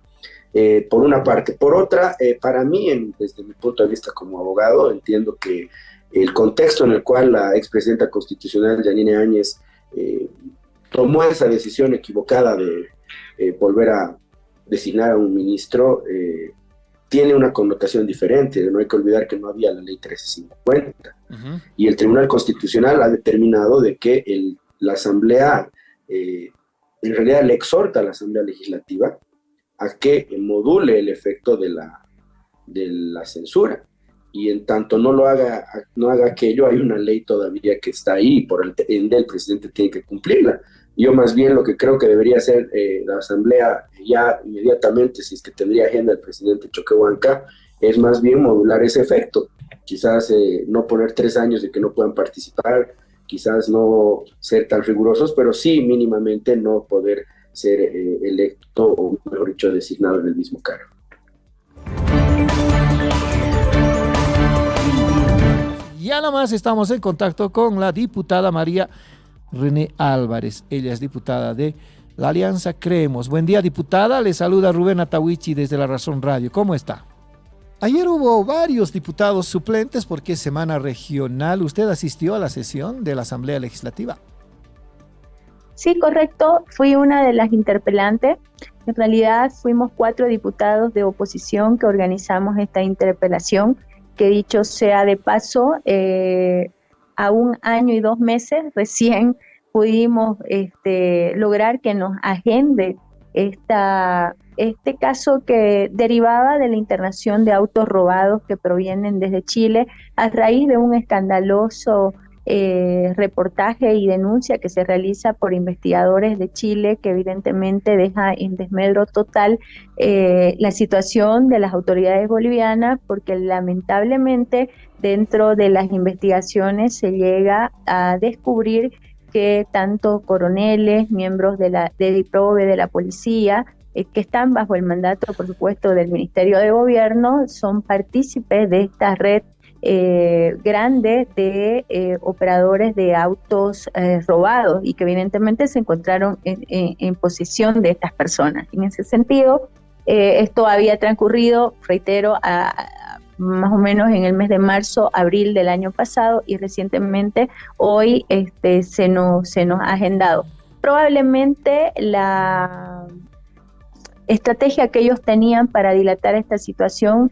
Por una parte. Por otra, para mí, desde mi punto de vista como abogado, entiendo que el contexto en el cual la expresidenta constitucional Yanine Áñez tomó esa decisión equivocada de volver a designar a un ministro tiene una connotación diferente. No hay que olvidar que no había la ley 1350. Y el Tribunal Constitucional ha determinado de que la Asamblea, en realidad le exhorta a la Asamblea Legislativa a que module el efecto de la censura. y en tanto no haga aquello, hay una ley todavía que está ahí, por el ende el presidente tiene que cumplirla. Yo más bien lo que creo que debería hacer la Asamblea ya inmediatamente, si es que tendría agenda el presidente Choquehuanca, es más bien modular ese efecto. Quizás no poner 3 años de que no puedan participar, quizás no ser tan rigurosos, pero sí mínimamente no poder ser electo o, mejor dicho, designado en el mismo cargo. Ya nada más estamos en contacto con la diputada María René Álvarez. Ella es diputada de la Alianza Creemos. Buen día, diputada. Le saluda Rubén Atahuichi desde La Razón Radio. ¿Cómo está? Ayer hubo varios diputados suplentes porque es semana regional. ¿Usted asistió a la sesión de la Asamblea Legislativa? Sí, correcto. Fui una de las interpelantes. En realidad fuimos 4 diputados de oposición que organizamos esta interpelación, que dicho sea de paso, a 1 año y 2 meses recién pudimos lograr que nos agende este caso que derivaba de la internación de autos robados que provienen desde Chile a raíz de un escandaloso reportaje y denuncia que se realiza por investigadores de Chile, que evidentemente deja en desmedro total la situación de las autoridades bolivianas, porque lamentablemente dentro de las investigaciones se llega a descubrir que tanto coroneles, miembros de DIPROVE, de la policía, que están bajo el mandato, por supuesto, del Ministerio de Gobierno, son partícipes de esta red grande de operadores de autos robados, y que evidentemente se encontraron en posesión de estas personas. En ese sentido, esto había transcurrido, reitero, más o menos en el mes de marzo, abril del año pasado, y recientemente hoy se nos ha agendado. Probablemente la estrategia que ellos tenían para dilatar esta situación,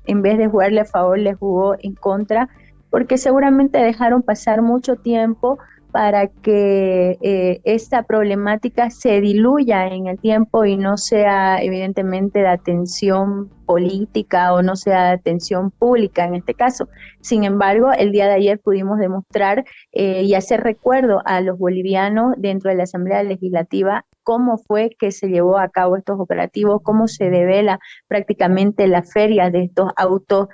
en vez de jugarle a favor, les jugó en contra, porque seguramente dejaron pasar mucho tiempo para que esta problemática se diluya en el tiempo y no sea evidentemente de atención política o no sea de atención pública en este caso. Sin embargo, el día de ayer pudimos demostrar y hacer recuerdo a los bolivianos dentro de la Asamblea Legislativa cómo fue que se llevó a cabo estos operativos, cómo se devela prácticamente la feria de estos autos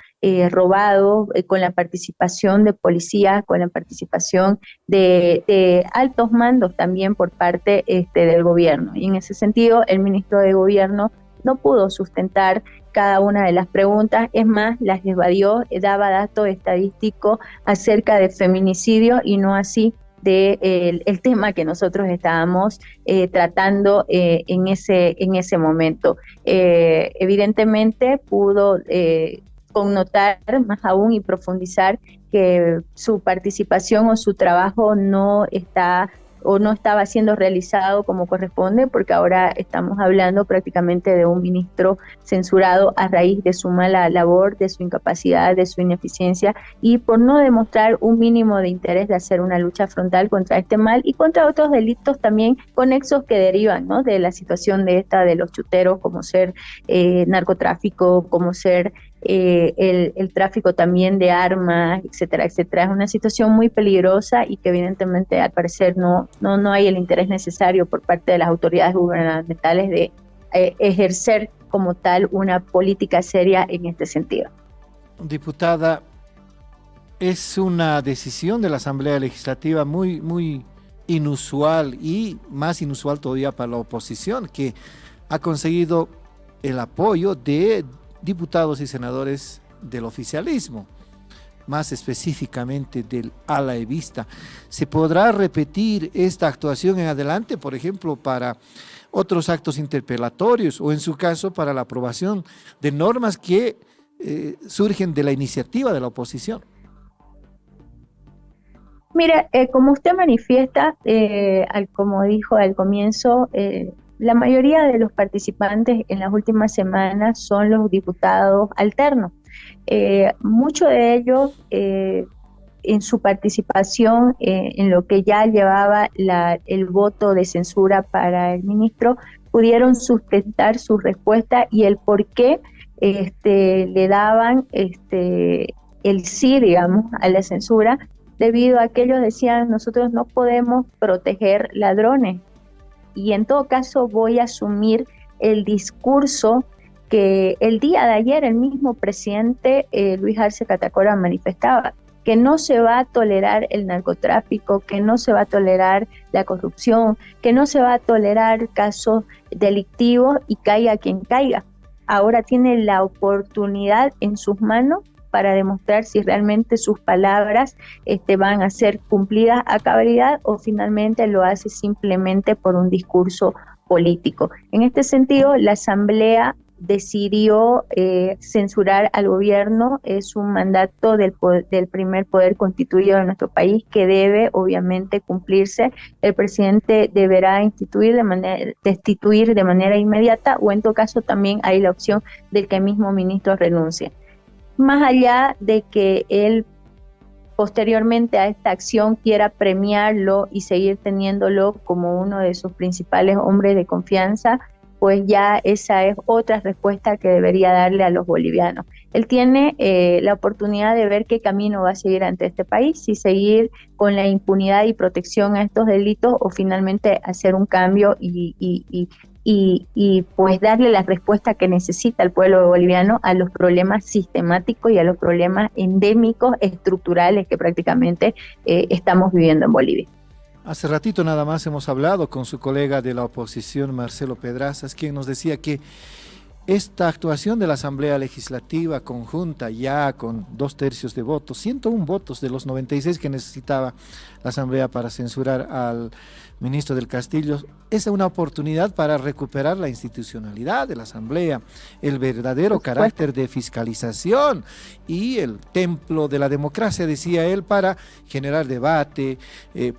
robados, con la participación de policías, con la participación de altos mandos también por parte del gobierno. Y en ese sentido, el ministro de Gobierno no pudo sustentar cada una de las preguntas, es más, las evadió, daba datos estadísticos acerca de feminicidio y no así el tema que nosotros estábamos tratando en ese momento. Evidentemente pudo connotar más aún y profundizar que su participación o su trabajo no estaba siendo realizado como corresponde, porque ahora estamos hablando prácticamente de un ministro censurado a raíz de su mala labor, de su incapacidad, de su ineficiencia, y por no demostrar un mínimo de interés de hacer una lucha frontal contra este mal y contra otros delitos también conexos que derivan, ¿no?, de la situación de los chuteros, como ser narcotráfico, como ser el tráfico también de armas, etcétera, etcétera. Es una situación muy peligrosa y que evidentemente al parecer no hay el interés necesario por parte de las autoridades gubernamentales de ejercer como tal una política seria en este sentido. Diputada, es una decisión de la Asamblea Legislativa muy, muy inusual, y más inusual todavía para la oposición, que ha conseguido el apoyo de diputados y senadores del oficialismo, más específicamente del ala evista. ¿Se podrá repetir esta actuación en adelante, por ejemplo, para otros actos interpelatorios o en su caso para la aprobación de normas que surgen de la iniciativa de la oposición? Mira, como usted manifiesta, como dijo al comienzo, la mayoría de los participantes en las últimas semanas son los diputados alternos. Muchos de ellos, en su participación en lo que ya llevaba el voto de censura para el ministro, pudieron sustentar su respuesta y el por qué le daban el sí, digamos, a la censura, debido a que ellos decían, nosotros no podemos proteger ladrones. Y en todo caso voy a asumir el discurso que el día de ayer el mismo presidente Luis Arce Catacora manifestaba, que no se va a tolerar el narcotráfico, que no se va a tolerar la corrupción, que no se va a tolerar casos delictivos y caiga quien caiga. Ahora tiene la oportunidad en sus manos para demostrar si realmente sus palabras van a ser cumplidas a cabalidad o finalmente lo hace simplemente por un discurso político. En este sentido, la Asamblea decidió censurar al gobierno. Es un mandato del primer poder constituido de nuestro país que debe obviamente cumplirse. El presidente deberá destituir de manera inmediata, o en todo caso también hay la opción de que el mismo ministro renuncie. Más allá de que él posteriormente a esta acción quiera premiarlo y seguir teniéndolo como uno de sus principales hombres de confianza, pues ya esa es otra respuesta que debería darle a los bolivianos. Él tiene la oportunidad de ver qué camino va a seguir ante este país, si seguir con la impunidad y protección a estos delitos o finalmente hacer un cambio y pues darle la respuesta que necesita el pueblo boliviano a los problemas sistemáticos y a los problemas endémicos, estructurales que prácticamente estamos viviendo en Bolivia. Hace ratito nada más hemos hablado con su colega de la oposición, Marcelo Pedrazas, quien nos decía que esta actuación de la Asamblea Legislativa conjunta ya con 2/3 de votos, 101 votos de los 96 que necesitaba la Asamblea para censurar al ministro del Castillo, es una oportunidad para recuperar la institucionalidad de la Asamblea, el verdadero carácter de fiscalización y el templo de la democracia, decía él, para generar debate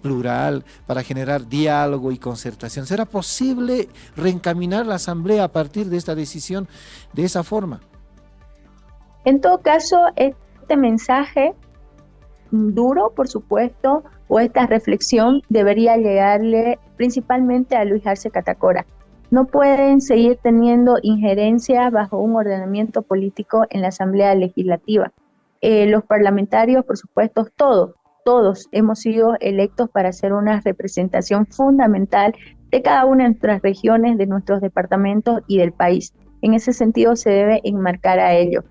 plural, para generar diálogo y concertación. ¿Será posible reencaminar la Asamblea a partir de esta decisión de esa forma? En todo caso, este mensaje duro, por supuesto, o esta reflexión debería llegarle principalmente a Luis Arce Catacora. No pueden seguir teniendo injerencia bajo un ordenamiento político en la Asamblea Legislativa. Los parlamentarios, por supuesto, todos hemos sido electos para hacer una representación fundamental de cada una de nuestras regiones, de nuestros departamentos y del país. En ese sentido se debe enmarcar a ello.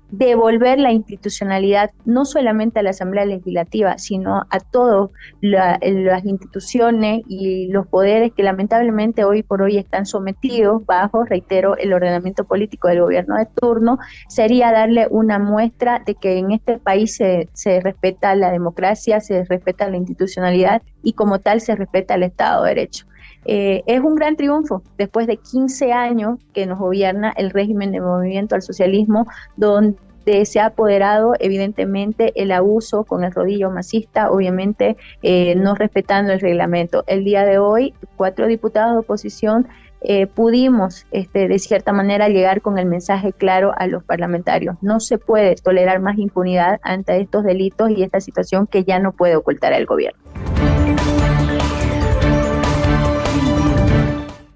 Devolver la institucionalidad no solamente a la Asamblea Legislativa, sino a todas las instituciones y los poderes que lamentablemente hoy por hoy están sometidos bajo, reitero, el ordenamiento político del gobierno de turno, sería darle una muestra de que en este país se respeta la democracia, se respeta la institucionalidad y como tal se respeta el Estado de Derecho. Es un gran triunfo después de 15 años que nos gobierna el régimen de Movimiento al Socialismo, donde se ha apoderado evidentemente el abuso con el rodillo masista, obviamente no respetando el reglamento. El día de hoy, 4 diputados de oposición pudimos de cierta manera llegar con el mensaje claro a los parlamentarios. No se puede tolerar más impunidad ante estos delitos y esta situación que ya no puede ocultar el gobierno.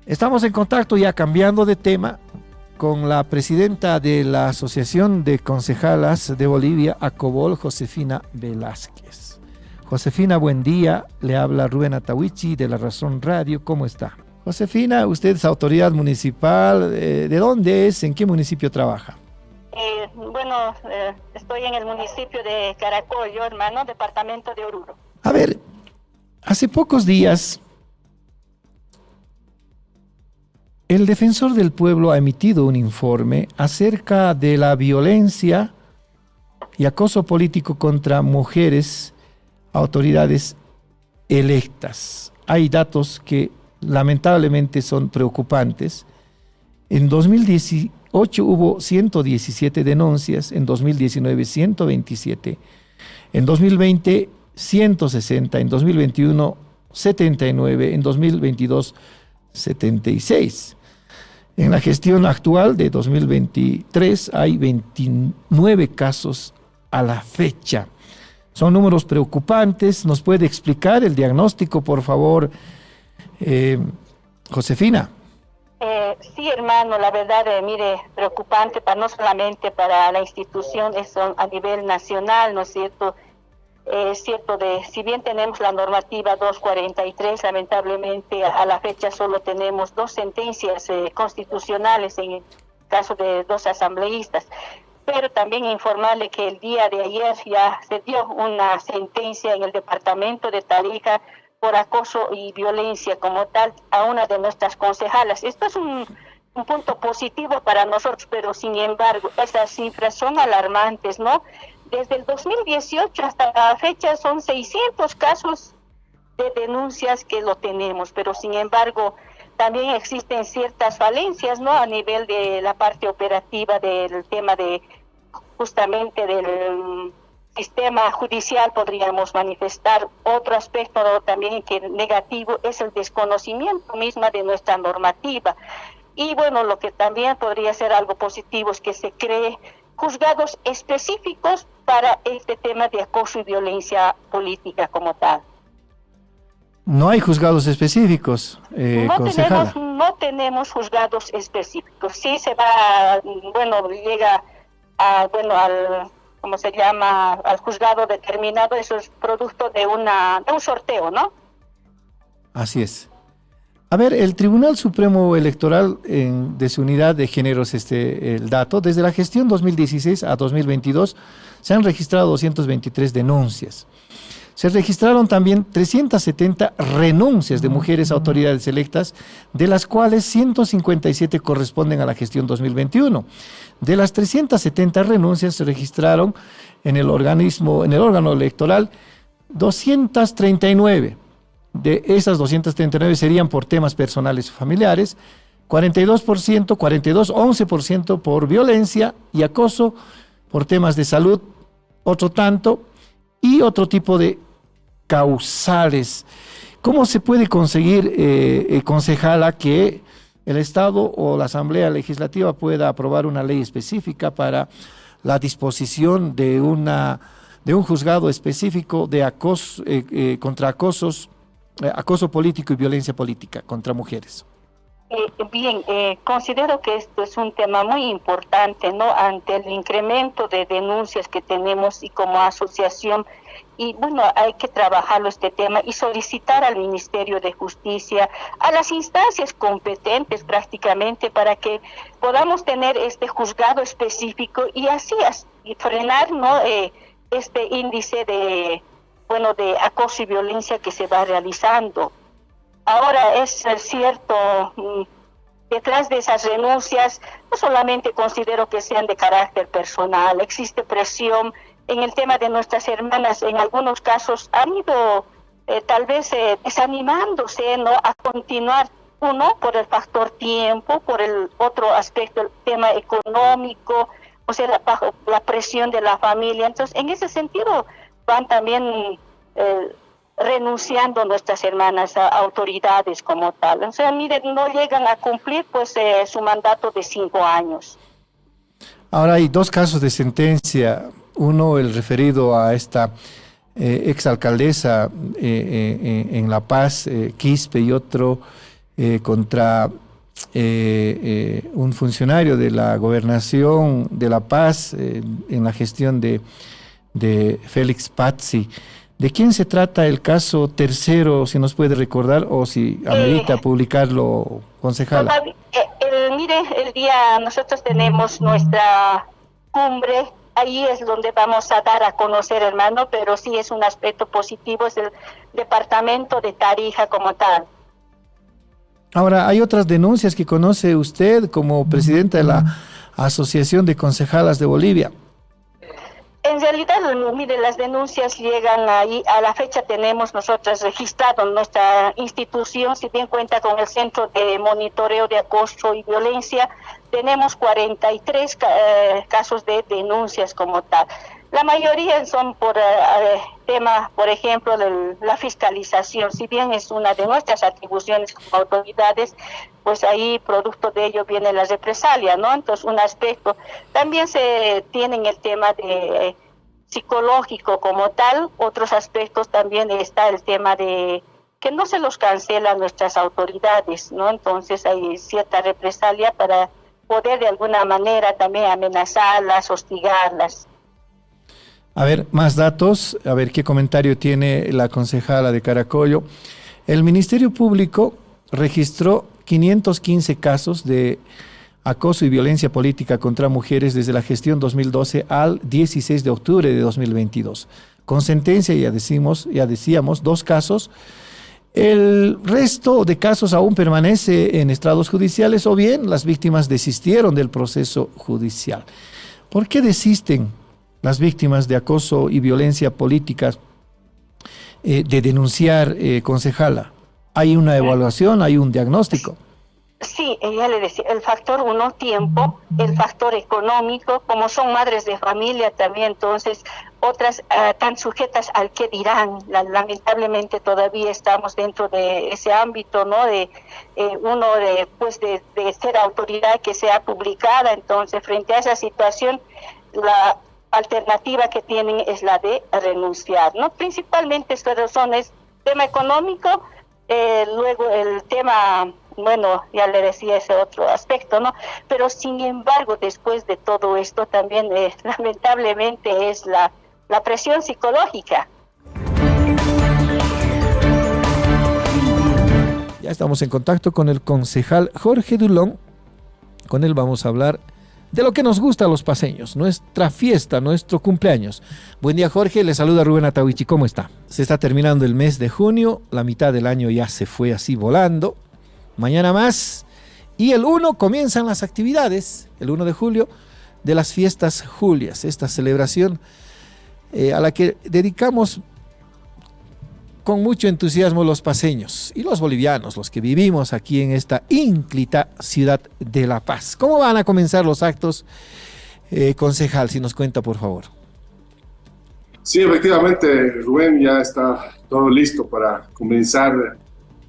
Estamos en contacto, ya cambiando de tema, con la presidenta de la Asociación de Concejalas de Bolivia, ACOBOL, Josefina Velázquez. Josefina, buen día. Le habla Rubén Atahuichi de La Razón Radio. ¿Cómo está? Josefina, usted es autoridad municipal. ¿De dónde es? ¿En qué municipio trabaja? Estoy en el municipio de Caracollo, hermano, departamento de Oruro. A ver, hace pocos días el Defensor del Pueblo ha emitido un informe acerca de la violencia y acoso político contra mujeres, autoridades electas. Hay datos que lamentablemente son preocupantes. En 2018 hubo 117 denuncias, en 2019 127, en 2020 160, en 2021 79, en 2022 76. En la gestión actual de 2023 hay 29 casos a la fecha. Son números preocupantes. ¿Nos puede explicar el diagnóstico, por favor, Josefina? Sí, hermano, la verdad, mire, preocupante no solamente para la institución, eso a nivel nacional, ¿no es cierto? Es cierto, si bien tenemos la normativa 243, lamentablemente a la fecha solo tenemos 2 sentencias constitucionales en el caso de 2 asambleístas, pero también informarle que el día de ayer ya se dio una sentencia en el departamento de Tarija por acoso y violencia como tal a una de nuestras concejalas. Esto es un punto positivo para nosotros, pero sin embargo, esas cifras son alarmantes, ¿no? Desde el 2018 hasta la fecha son 600 casos de denuncias que lo tenemos, pero sin embargo también existen ciertas falencias, ¿no? A nivel de la parte operativa del tema de justamente del sistema judicial podríamos manifestar. Otro aspecto también que negativo es el desconocimiento misma de nuestra normativa. Y bueno, lo que también podría ser algo positivo es que se cree juzgados específicos para este tema de acoso y violencia política como tal. No hay juzgados específicos, concejala. No tenemos juzgados específicos. Sí se va, bueno, llega a, bueno, al, ¿cómo se llama?, al juzgado determinado. Eso es producto de un sorteo, ¿no? Así es. A ver, el Tribunal Supremo Electoral de su unidad de géneros, el dato, desde la gestión 2016 a 2022 se han registrado 223 denuncias. Se registraron también 370 renuncias de mujeres a autoridades electas, de las cuales 157 corresponden a la gestión 2021. De las 370 renuncias se registraron en el órgano electoral 239. De esas 239 serían por temas personales o familiares, 11% por violencia y acoso, por temas de salud, otro tanto, y otro tipo de causales. ¿Cómo se puede conseguir, concejala, que el Estado o la Asamblea Legislativa pueda aprobar una ley específica para la disposición de un juzgado específico de acoso, contra acoso político y violencia política contra mujeres? Bien, considero que esto es un tema muy importante, ¿no? Ante el incremento de denuncias que tenemos y como asociación, y bueno, hay que trabajarlo este tema y solicitar al Ministerio de Justicia, a las instancias competentes prácticamente, para que podamos tener este juzgado específico y así frenar, ¿no?, este índice de acoso y violencia que se va realizando. Ahora es cierto, detrás de esas renuncias no solamente considero que sean de carácter personal, existe presión en el tema de nuestras hermanas. En algunos casos han ido tal vez desanimándose, ¿no?, a continuar, uno por el factor tiempo, por el otro aspecto, el tema económico, o sea, bajo la presión de la familia. Entonces, en ese sentido van también renunciando nuestras hermanas a autoridades como tal. O sea, miren, no llegan a cumplir pues su mandato de 5 años. Ahora hay 2 casos de sentencia. Uno, el referido a esta exalcaldesa en La Paz, Quispe, y otro contra un funcionario de la gobernación de La Paz en la gestión de Félix Pazzi. ¿De quién se trata el caso tercero, si nos puede recordar, o si amerita publicarlo, concejala? Mire, el día nosotros tenemos nuestra cumbre, ahí es donde vamos a dar a conocer, hermano, pero sí es un aspecto positivo, es el departamento de Tarija como tal. Ahora, hay otras denuncias que conoce usted como presidenta de la Asociación de Concejalas de Bolivia. En realidad, mire, las denuncias llegan ahí. A la fecha tenemos nosotras registrado nuestra institución, si bien cuenta con el Centro de Monitoreo de Acoso y Violencia, tenemos 43 casos de denuncias como tal. La mayoría son por tema, por ejemplo, de la fiscalización. Si bien es una de nuestras atribuciones como autoridades, pues ahí producto de ello viene la represalia, ¿no? Entonces, un aspecto. También se tienen el tema de psicológico como tal. Otros aspectos también está el tema de que no se los cancela a nuestras autoridades, ¿no? Entonces hay cierta represalia para poder de alguna manera también amenazarlas, hostigarlas. A ver, más datos, a ver qué comentario tiene la concejala de Caracollo. El Ministerio Público registró 515 casos de acoso y violencia política contra mujeres desde la gestión 2012 al 16 de octubre de 2022. Con sentencia, ya decíamos, 2 casos. El resto de casos aún permanece en estrados judiciales o bien las víctimas desistieron del proceso judicial. ¿Por qué desisten las víctimas de acoso y violencia política de denunciar, concejala? ¿Hay una evaluación, hay un diagnóstico? Sí, ya le decía, el factor 1, tiempo, el factor económico, como son madres de familia también, entonces otras están sujetas al qué dirán. Lamentablemente todavía estamos dentro de ese ámbito, ¿no? De de ser autoridad que sea publicada. Entonces, frente a esa situación, la alternativa que tienen es la de renunciar, ¿no? Principalmente estas razones, tema económico, luego el tema, bueno, ya le decía ese otro aspecto, ¿no? Pero sin embargo, después de todo esto también lamentablemente es la presión psicológica. Ya estamos en contacto con el concejal Jorge Dulón. Con él vamos a hablar de lo que nos gusta a los paceños, nuestra fiesta, nuestro cumpleaños. Buen día, Jorge, le saluda Rubén Atahuichi, ¿cómo está? Se está terminando el mes de junio, la mitad del año ya se fue así volando, mañana más, y el 1 comienzan las actividades, el 1 de julio, de las fiestas julias, esta celebración a la que dedicamos con mucho entusiasmo los paceños y los bolivianos, los que vivimos aquí en esta ínclita ciudad de La Paz. ¿Cómo van a comenzar los actos, concejal? Si nos cuenta, por favor. Sí, efectivamente, Rubén, ya está todo listo para comenzar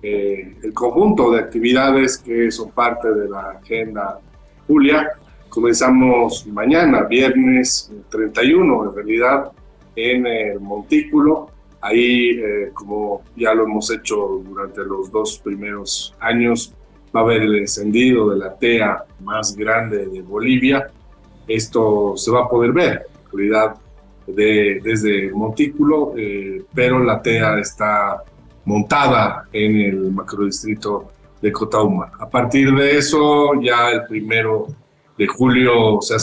el conjunto de actividades que son parte de la agenda Julia. Comenzamos mañana, viernes 31, en realidad, en el Montículo. Ahí, como ya lo hemos hecho durante los 2 primeros años, va a haber el encendido de la tea más grande de Bolivia. Esto se va a poder ver, en realidad, desde el Montículo, pero la tea está montada en el macrodistrito de Cotauma. A partir de eso, ya el 1 de julio ya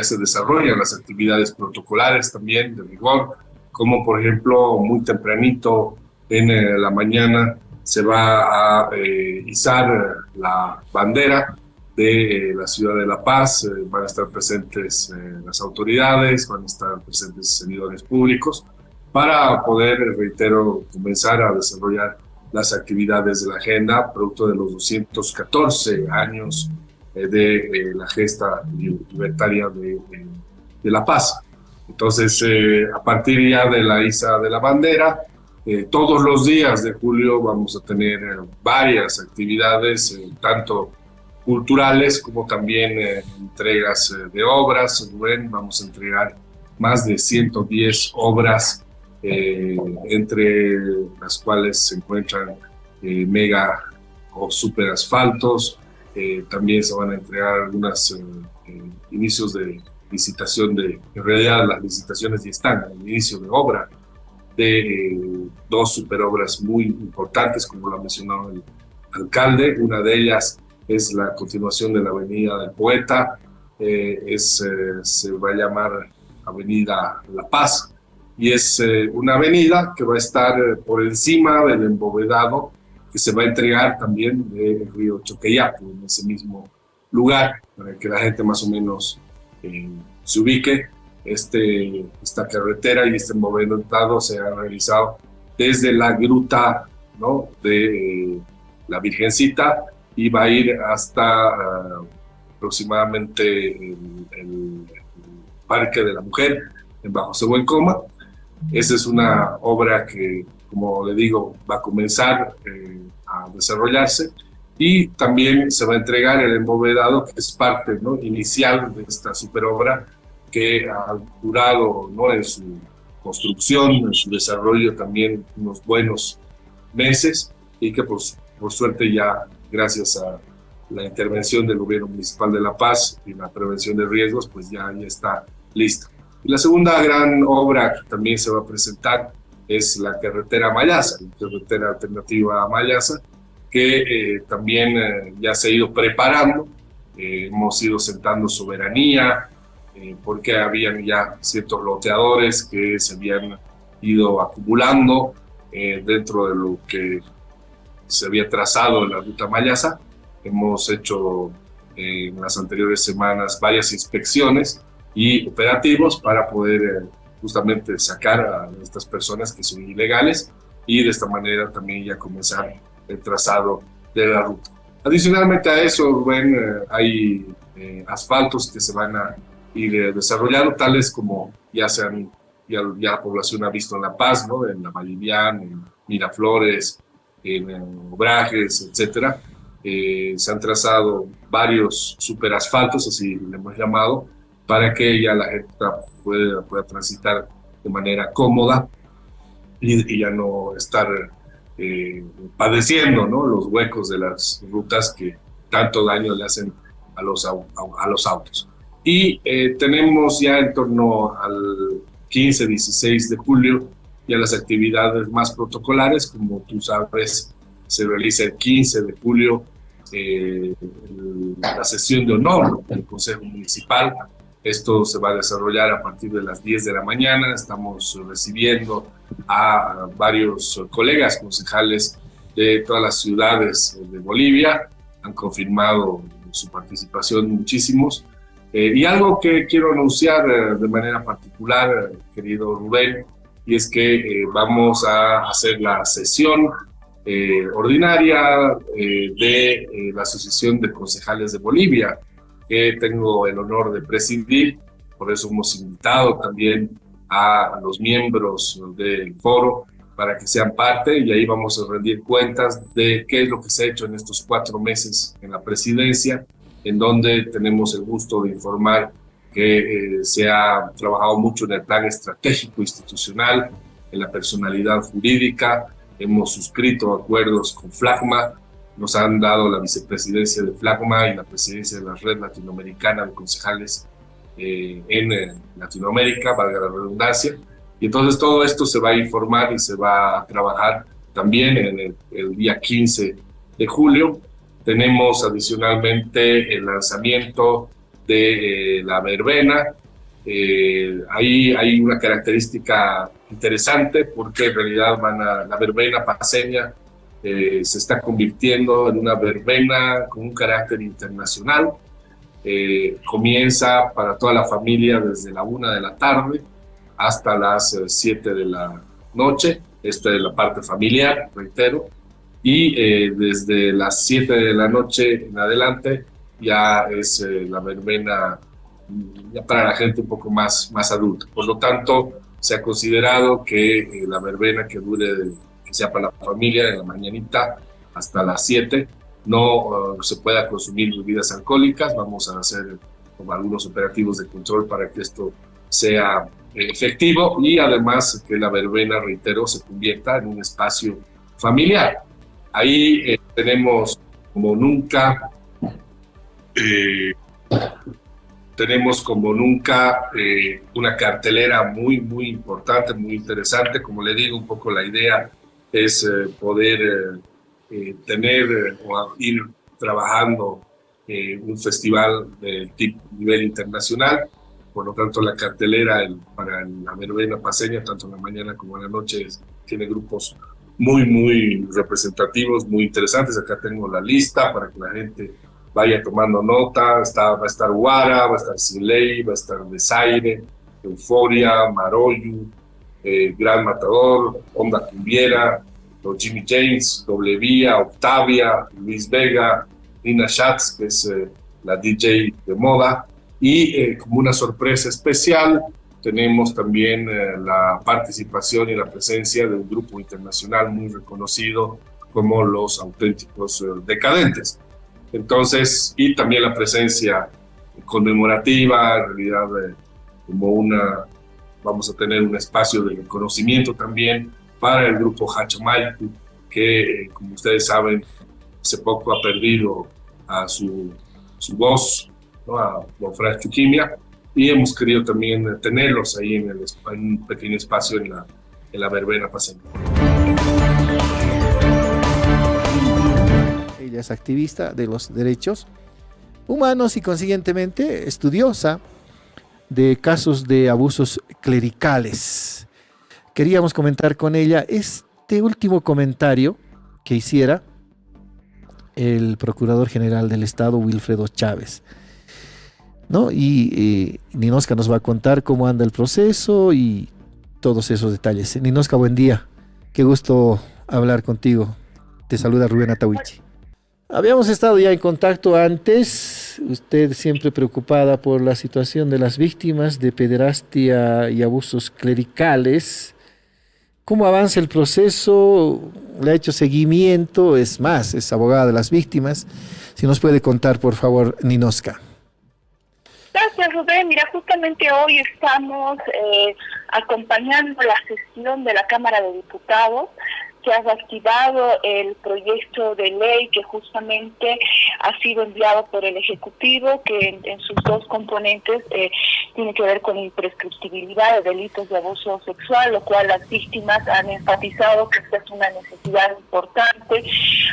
se desarrollan las actividades protocolares también de rigor, como por ejemplo muy tempranito en la mañana se va a izar la bandera de la ciudad de La Paz. Van a estar presentes las autoridades, van a estar presentes servidores públicos para poder, reitero, comenzar a desarrollar las actividades de la agenda producto de los 214 años de la gesta libertaria de La Paz. Entonces, a partir ya de la iza de la bandera, todos los días de julio vamos a tener varias actividades, tanto culturales como también entregas de obras. Bueno, vamos a entregar más de 110 obras, entre las cuales se encuentran mega o super asfaltos. También se van a entregar algunos inicios de licitación en realidad las licitaciones ya están al inicio de obra de 2 superobras muy importantes, como lo ha mencionado el alcalde. Una de ellas es la continuación de la Avenida del Poeta, se va a llamar Avenida La Paz, y es una avenida que va a estar por encima del embovedado que se va a entregar también del río Choqueyapo, en ese mismo lugar, para que la gente más o menos se ubique. Esta carretera y este embovedado se ha realizado desde la gruta, ¿no?, de la Virgencita, y va a ir hasta aproximadamente el Parque de la Mujer en Bajo Cebuencoma. Esa es una obra que, como le digo, va a comenzar a desarrollarse, y también se va a entregar el embovedado, que es parte, ¿no?, inicial de esta superobra, que ha durado, ¿no?, en su construcción, en su desarrollo también unos buenos meses y que por suerte ya gracias a la intervención del gobierno municipal de La Paz y la prevención de riesgos, pues ya está lista. Y la segunda gran obra que también se va a presentar es la carretera Mayasa, la carretera alternativa a Mayasa, que también ya se ha ido preparando. Hemos ido sentando soberanía, porque habían ya ciertos loteadores que se habían ido acumulando dentro de lo que se había trazado en la ruta Mayasa. Hemos hecho en las anteriores semanas varias inspecciones y operativos para poder justamente sacar a estas personas que son ilegales y de esta manera también ya comenzar el trazado de la ruta. Adicionalmente a eso, Rubén, hay asfaltos que se van a ir desarrollando, tales como ya la población ha visto en La Paz, ¿no? En La Vallivian, en Miraflores, en Obrajes, etcétera. Se han trazado varios superasfaltos, así le hemos llamado, para que ya la gente pueda transitar de manera cómoda y ya no estar padeciendo, ¿no? Los huecos de las rutas que tanto daño le hacen a los autos. Y tenemos ya en torno al 15-16 de julio ya las actividades más protocolares. Como tú sabes, se realiza el 15 de julio la sesión de honor del Consejo Municipal. Esto se va a desarrollar a partir de las 10 de la mañana. Estamos recibiendo a varios colegas concejales de todas las ciudades de Bolivia. Han confirmado su participación muchísimos. Y algo que quiero anunciar de manera particular, querido Rubén, y es que vamos a hacer la sesión ordinaria de la Asociación de Concejales de Bolivia, que tengo el honor de presidir. Por eso hemos invitado también a los miembros del foro para que sean parte, y ahí vamos a rendir cuentas de qué es lo que se ha hecho en estos 4 meses en la presidencia, en donde tenemos el gusto de informar que se ha trabajado mucho en el plan estratégico institucional, en la personalidad jurídica. Hemos suscrito acuerdos con FLACMA, nos han dado la vicepresidencia de FLACMA y la presidencia de la Red Latinoamericana de Concejales en Latinoamérica, valga la redundancia. Y entonces todo esto se va a informar y se va a trabajar también en el día 15 de julio. Tenemos adicionalmente el lanzamiento de la verbena. Ahí hay una característica interesante, porque en realidad la verbena paceña se está convirtiendo en una verbena con un carácter internacional. Comienza para toda la familia desde la 1 de la tarde hasta las 7 de la noche. Esta es la parte familiar, reitero. Y desde las 7 de la noche en adelante ya es la verbena ya para la gente un poco más adulta. Por lo tanto, se ha considerado que la verbena que sea para la familia, de la mañanita hasta las 7, no se pueda consumir bebidas alcohólicas. Vamos a hacer algunos operativos de control para que esto sea efectivo, y además que la verbena, reitero, se convierta en un espacio familiar. Ahí tenemos como nunca una cartelera muy importante, muy interesante. Como le digo, un poco la idea es poder tener o ir trabajando un festival de nivel internacional. Por lo tanto, la cartelera para la verbena paceña, tanto en la mañana como en la noche, tiene grupos muy representativos, muy interesantes. Acá tengo la lista para que la gente vaya tomando nota. Va a estar Guara, va a estar Sinley, va a estar Desaire, Euforia, Maroyu, Gran Matador, Onda Cumbiera, los Jimmy James, Doble Vía, Octavia, Luis Vega, Nina Schatz, que es la DJ de moda. Y como una sorpresa especial, tenemos también la participación y la presencia de un grupo internacional muy reconocido como los Auténticos Decadentes. Entonces, y también la presencia conmemorativa, en realidad vamos a tener un espacio de reconocimiento también para el grupo Hachamaycu, que, como ustedes saben, hace poco ha perdido a su voz, ¿no? A don Fray Chuquimia, y hemos querido también tenerlos ahí en un pequeño espacio en la verbena paseña. Ella es activista de los derechos humanos y consiguientemente estudiosa de casos de abusos clericales. Queríamos comentar con ella este último comentario que hiciera el Procurador General del Estado, Wilfredo Chávez, ¿no? Y Ninosca nos va a contar cómo anda el proceso y todos esos detalles. Ninosca, buen día. Qué gusto hablar contigo. Te saluda Rubén Atahuichi. Habíamos estado ya en contacto antes, usted siempre preocupada por la situación de las víctimas de pederastia y abusos clericales. ¿Cómo avanza el proceso? ¿Le ha hecho seguimiento? Es más, es abogada de las víctimas. Si nos puede contar, por favor, Ninosca. Gracias, Rubén. Mira, justamente hoy estamos acompañando la sesión de la Cámara de Diputados, que ha reactivado el proyecto de ley que justamente ha sido enviado por el Ejecutivo, que en sus dos componentes tiene que ver con la imprescriptibilidad de delitos de abuso sexual, lo cual las víctimas han enfatizado que esta es una necesidad importante,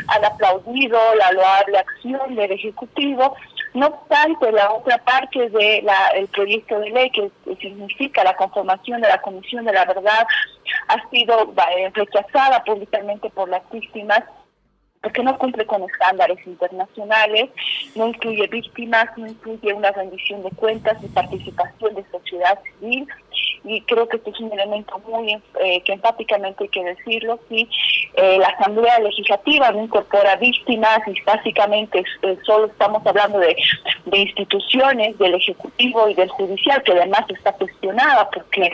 han aplaudido la loable acción del Ejecutivo. No obstante, la otra parte del proyecto de ley, que significa la conformación de la Comisión de la Verdad, ha sido rechazada públicamente por las víctimas porque no cumple con estándares internacionales, no incluye víctimas, no incluye una rendición de cuentas ni participación de sociedad civil, y creo que este es un elemento muy que empáticamente hay que decirlo. Sí, la Asamblea Legislativa no incorpora víctimas y básicamente solo estamos hablando de instituciones del Ejecutivo y del Judicial, que además está cuestionada porque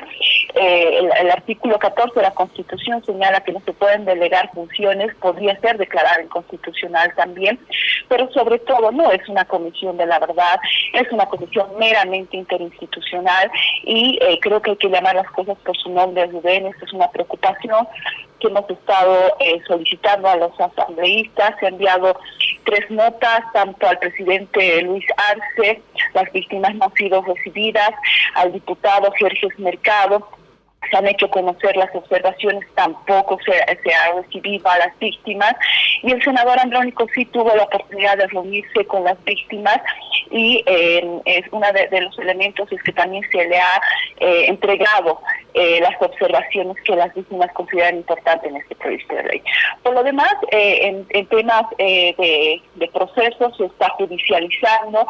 el artículo 14 de la Constitución señala que no se pueden delegar funciones, podría ser declarada inconstitucional también, pero sobre todo no es una comisión de la verdad, es una comisión meramente interinstitucional, y creo que hay que llamar las cosas por su nombre, Rubén. Esta es una preocupación que hemos estado solicitando a los asambleístas. Se han enviado 3 notas, tanto al presidente Luis Arce, las víctimas no han sido recibidas, al diputado Jerjes Mercado. Se han hecho conocer las observaciones, tampoco se ha recibido a las víctimas, y el senador Andrónico sí tuvo la oportunidad de reunirse con las víctimas, y es uno de los elementos es que también se le ha entregado las observaciones que las víctimas consideran importantes en este proyecto de ley. Por lo demás, en temas de procesos se está judicializando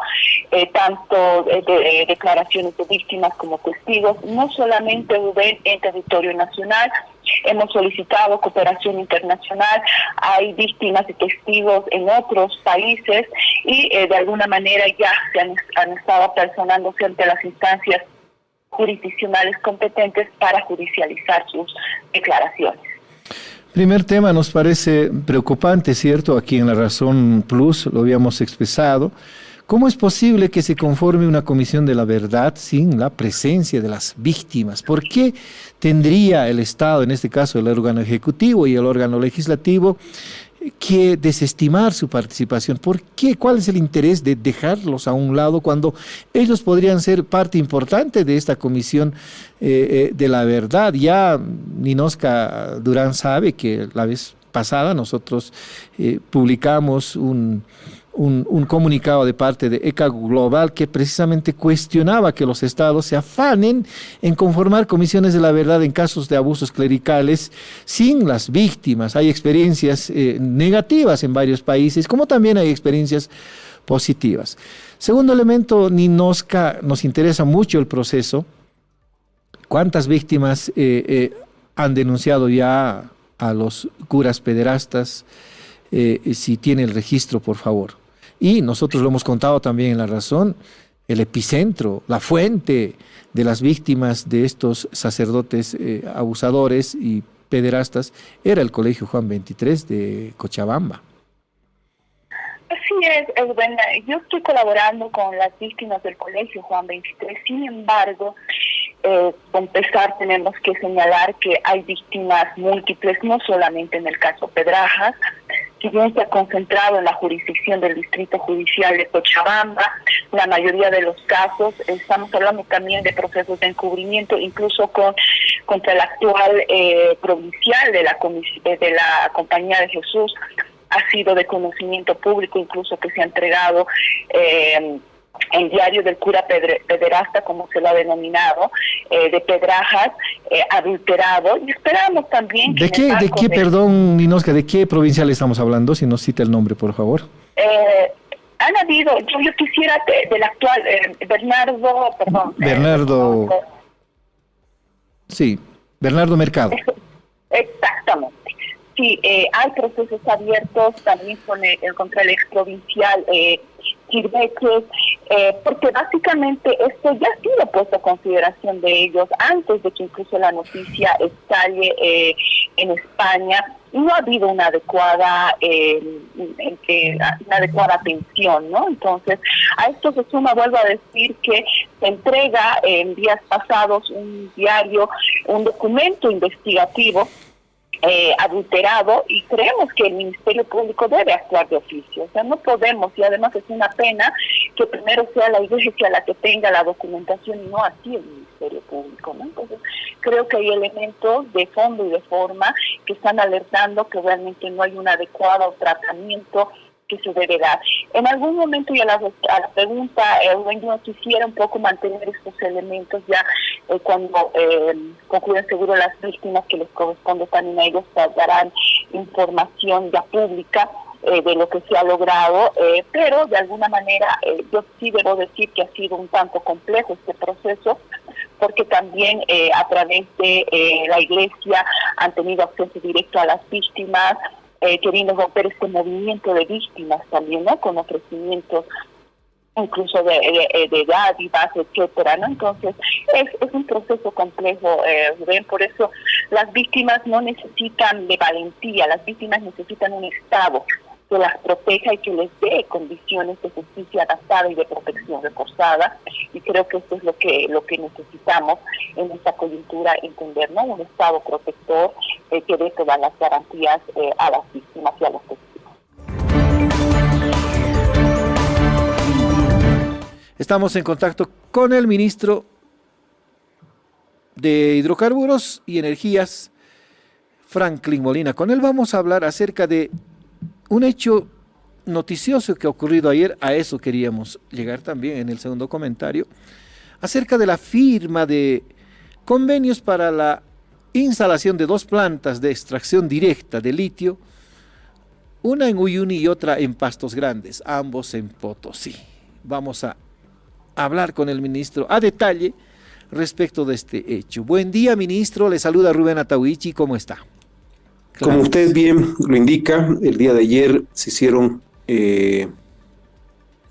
tanto de declaraciones de víctimas como testigos, no solamente, Rubén, en territorio nacional. Hemos solicitado cooperación internacional, hay víctimas y testigos en otros países, y de alguna manera ya se han estado personándose ante las instancias jurisdiccionales competentes para judicializar sus declaraciones. Primer tema nos parece preocupante, ¿cierto? Aquí en La Razón Plus lo habíamos expresado. ¿Cómo es posible que se conforme una comisión de la verdad sin la presencia de las víctimas? ¿Por qué tendría el Estado, en este caso el órgano ejecutivo y el órgano legislativo, que desestimar su participación? ¿Por qué? ¿Cuál es el interés de dejarlos a un lado cuando ellos podrían ser parte importante de esta comisión de la verdad? Ya Ninosca Durán sabe que la vez pasada nosotros publicamos un comunicado de parte de ECA Global que precisamente cuestionaba que los estados se afanen en conformar comisiones de la verdad en casos de abusos clericales sin las víctimas. Hay experiencias negativas en varios países, como también hay experiencias positivas. Segundo elemento, Ninosca, nos interesa mucho el proceso. ¿Cuántas víctimas han denunciado ya a los curas pederastas? Si tiene el registro, por favor. Y nosotros lo hemos contado también en La Razón, el epicentro, la fuente de las víctimas de estos sacerdotes abusadores y pederastas era el Colegio Juan 23 de Cochabamba. Así es, bueno, yo estoy colaborando con las víctimas del Colegio Juan 23, sin embargo, con pesar tenemos que señalar que hay víctimas múltiples, no solamente en el caso Pedrajas. Si bien se ha concentrado en la jurisdicción del Distrito Judicial de Cochabamba, la mayoría de los casos, estamos hablando también de procesos de encubrimiento, incluso contra el actual provincial de la Compañía de Jesús, ha sido de conocimiento público, incluso que se ha entregado el diario del cura pederasta, como se lo ha denominado, de Pedrajas, adulterado, y esperamos también... ¿De qué, perdón, Ninosca, de qué provincial estamos hablando? Si nos cita el nombre, por favor. Han habido, yo quisiera del actual, Bernardo Mercado. Exactamente. Sí, hay procesos abiertos también contra el exprovincial Chirbeques, porque básicamente esto ya ha sido puesto a consideración de ellos antes de que incluso la noticia estalle en España, y no ha habido una adecuada atención, ¿no? Entonces, a esto se suma, vuelvo a decir, que se entrega en días pasados un documento investigativo adulterado, y creemos que el Ministerio Público debe actuar de oficio. O sea, no podemos, y además es una pena que primero sea la Iglesia la que tenga la documentación y no así el Ministerio Público, ¿no? Entonces, creo que hay elementos de fondo y de forma que están alertando que realmente no hay un adecuado tratamiento que se debe dar. En algún momento, y a la pregunta, yo quisiera un poco mantener estos elementos ya cuando concluyan seguro las víctimas, que les corresponde también a ellos, darán información ya pública de lo que se ha logrado, pero de alguna manera yo sí debo decir que ha sido un tanto complejo este proceso, porque también a través de la Iglesia han tenido acceso directo a las víctimas, queriendo romper este movimiento de víctimas también, ¿no? Con ofrecimientos incluso de dádivas, etcétera, ¿no? Entonces, es un proceso complejo, Rubén. Por eso las víctimas no necesitan de valentía, las víctimas necesitan un Estado que las proteja y que les dé condiciones de justicia adaptada y de protección reforzada, y creo que esto es lo que necesitamos en esta coyuntura, entender, ¿no? Un Estado protector que dé todas las garantías a las víctimas y a los testigos. Estamos en contacto con el ministro de Hidrocarburos y Energías, Franklin Molina. Con él vamos a hablar acerca de un hecho noticioso que ha ocurrido ayer. A eso queríamos llegar también en el segundo comentario, acerca de la firma de convenios para la instalación de 2 plantas de extracción directa de litio, una en Uyuni y otra en Pastos Grandes, ambos en Potosí. Vamos a hablar con el ministro a detalle respecto de este hecho. Buen día, ministro, le saluda Rubén Atahuichi, ¿cómo está? Como usted bien lo indica, el día de ayer se hicieron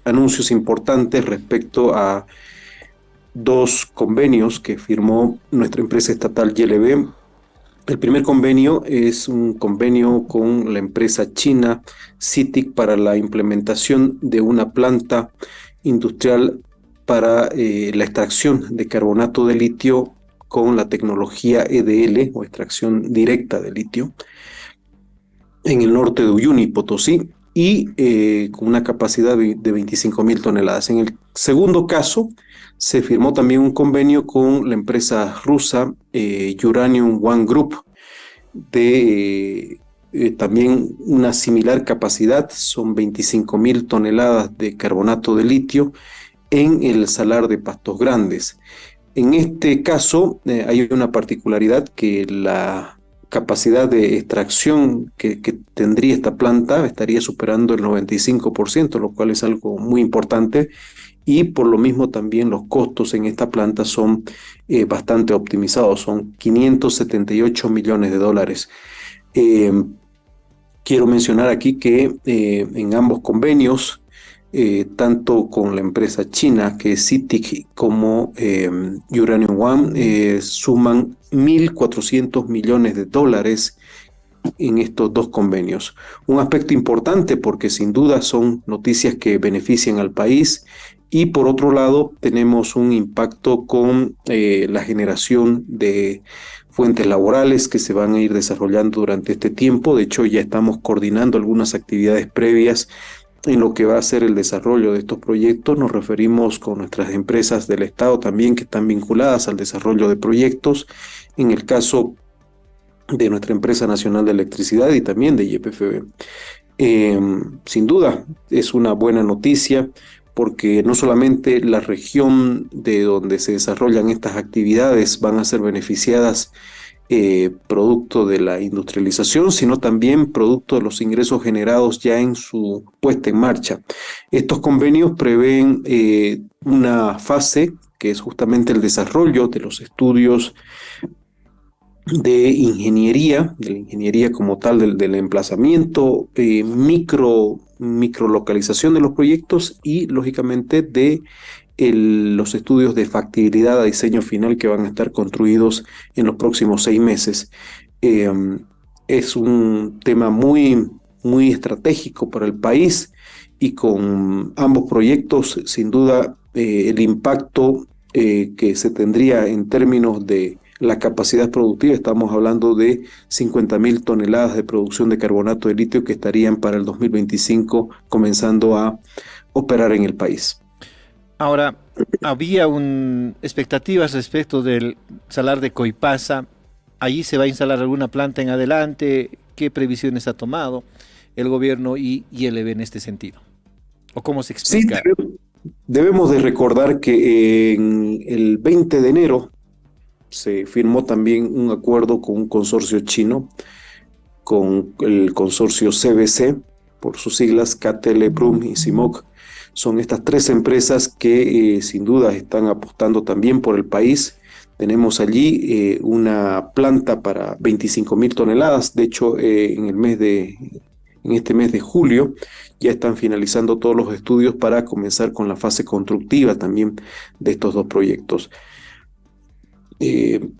anuncios importantes respecto a 2 convenios que firmó nuestra empresa estatal YLB. El primer convenio es un convenio con la empresa china CITIC para la implementación de una planta industrial para la extracción de carbonato de litio con la tecnología EDL o extracción directa de litio en el norte de Uyuni, Potosí, y con una capacidad de 25.000 toneladas. En el segundo caso, se firmó también un convenio con la empresa rusa Uranium One Group de también una similar capacidad, son 25.000 toneladas de carbonato de litio en el salar de Pastos Grandes. En este caso hay una particularidad, que la capacidad de extracción que tendría esta planta estaría superando el 95%, lo cual es algo muy importante, y por lo mismo también los costos en esta planta son bastante optimizados, son $578 millones. Quiero mencionar aquí que en ambos convenios, tanto con la empresa china que es CITIC como Uranium One, suman $1.400 millones en estos 2 convenios. Un aspecto importante porque sin duda son noticias que benefician al país y por otro lado tenemos un impacto con la generación de fuentes laborales que se van a ir desarrollando durante este tiempo. De hecho, ya estamos coordinando algunas actividades previas en lo que va a ser el desarrollo de estos proyectos. Nos referimos con nuestras empresas del Estado también que están vinculadas al desarrollo de proyectos. En el caso de nuestra empresa nacional de electricidad y también de YPFB. Sin duda es una buena noticia porque no solamente la región de donde se desarrollan estas actividades van a ser beneficiadas producto de la industrialización, sino también producto de los ingresos generados ya en su puesta en marcha. Estos convenios prevén una fase que es justamente el desarrollo de los estudios de la ingeniería como tal del emplazamiento, microlocalización de los proyectos y lógicamente de los estudios de factibilidad a diseño final que van a estar construidos en los próximos 6 meses. Es un tema muy, muy estratégico para el país y con ambos proyectos sin duda el impacto que se tendría en términos de la capacidad productiva, estamos hablando de 50.000 toneladas de producción de carbonato de litio que estarían para el 2025 comenzando a operar en el país. Ahora, había expectativas respecto del salar de Coipasa. ¿Allí se va a instalar alguna planta en adelante? ¿Qué previsiones ha tomado el gobierno y YLB en este sentido? ¿O cómo se explica? Sí, debemos de recordar que en el 20 de enero se firmó también un acuerdo con un consorcio chino, con el consorcio CBC, por sus siglas KTL, Prum y CIMOC. Son estas 3 empresas que sin duda están apostando también por el país. Tenemos allí una planta para 25.000 toneladas. De hecho, en este mes de julio ya están finalizando todos los estudios para comenzar con la fase constructiva también de estos 2 proyectos.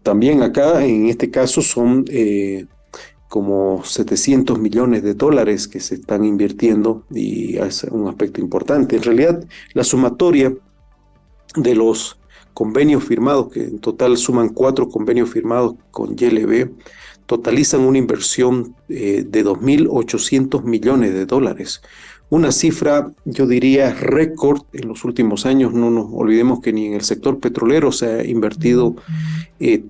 También acá, en este caso, son como $700 millones que se están invirtiendo y es un aspecto importante. En realidad, la sumatoria de los convenios firmados, que en total suman 4 convenios firmados con YLB, totalizan una inversión de $2.800 millones. Una cifra, yo diría, récord en los últimos años. No nos olvidemos que ni en el sector petrolero se ha invertido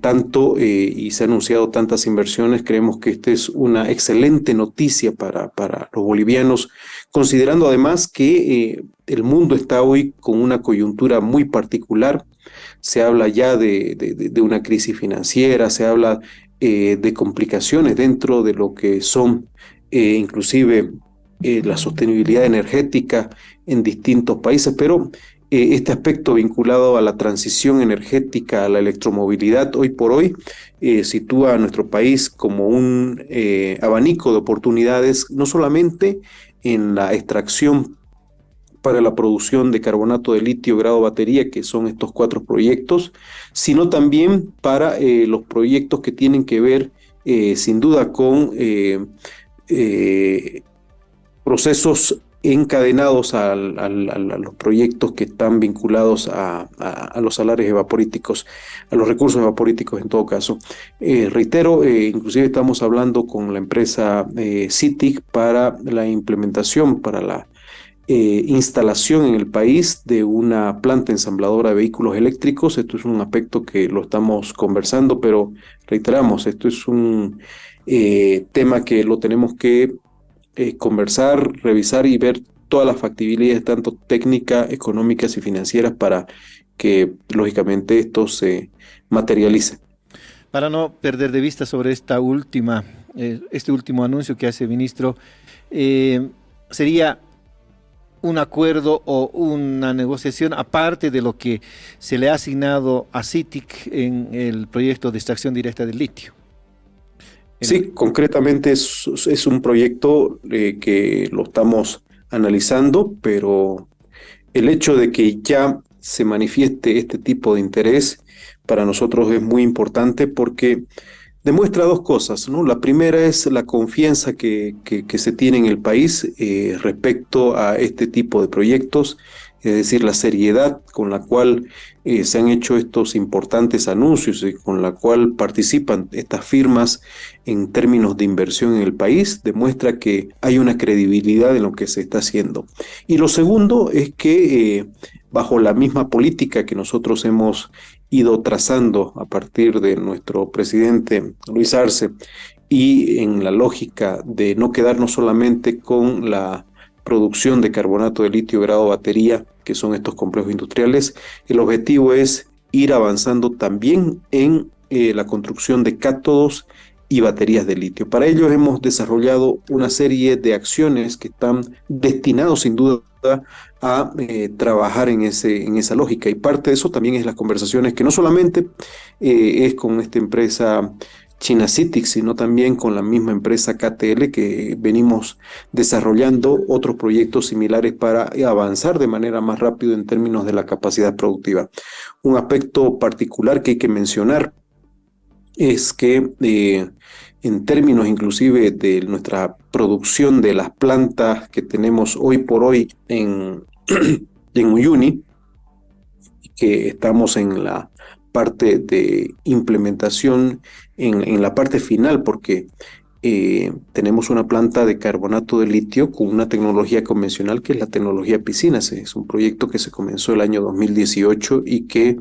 tanto y se han anunciado tantas inversiones. Creemos que esta es una excelente noticia para los bolivianos, considerando además que el mundo está hoy con una coyuntura muy particular. Se habla ya de una crisis financiera, se habla de complicaciones dentro de lo que son inclusive la sostenibilidad energética en distintos países, pero este aspecto vinculado a la transición energética, a la electromovilidad, hoy por hoy sitúa a nuestro país como un abanico de oportunidades, no solamente en la extracción para la producción de carbonato de litio grado batería, que son estos 4 proyectos, sino también para los proyectos que tienen que ver sin duda con procesos encadenados a los proyectos que están vinculados a los salares evaporíticos, a los recursos evaporíticos en todo caso. Reitero, inclusive estamos hablando con la empresa CITIC para la implementación, para la instalación en el país de una planta ensambladora de vehículos eléctricos. Esto es un aspecto que lo estamos conversando, pero reiteramos, esto es un tema que lo tenemos que conversar, revisar y ver todas las factibilidades, tanto técnicas, económicas y financieras, para que lógicamente esto se materialice. Para no perder de vista sobre este último anuncio que hace el ministro, sería un acuerdo o una negociación aparte de lo que se le ha asignado a CITIC en el proyecto de extracción directa del litio. Sí, concretamente es un proyecto que lo estamos analizando, pero el hecho de que ya se manifieste este tipo de interés para nosotros es muy importante porque demuestra 2 cosas, ¿no? La primera es la confianza que se tiene en el país respecto a este tipo de proyectos. es decir, la seriedad con la cual se han hecho estos importantes anuncios y con la cual participan estas firmas en términos de inversión en el país, demuestra que hay una credibilidad en lo que se está haciendo. Y lo segundo es que bajo la misma política que nosotros hemos ido trazando a partir de nuestro presidente Luis Arce, y en la lógica de no quedarnos solamente con la producción de carbonato de litio grado batería, que son estos complejos industriales, el objetivo es ir avanzando también en la construcción de cátodos y baterías de litio. Para ello hemos desarrollado una serie de acciones que están destinados sin duda a trabajar en esa lógica, y parte de eso también es las conversaciones que no solamente es con esta empresa China CITIC, sino también con la misma empresa KTL, que venimos desarrollando otros proyectos similares para avanzar de manera más rápida en términos de la capacidad productiva. Un aspecto particular que hay que mencionar es que en términos inclusive de nuestra producción de las plantas que tenemos hoy por hoy en Uyuni, que estamos en la parte de implementación, en la parte final, porque tenemos una planta de carbonato de litio con una tecnología convencional que es la tecnología Piscinas. Es un proyecto que se comenzó el año 2018 y que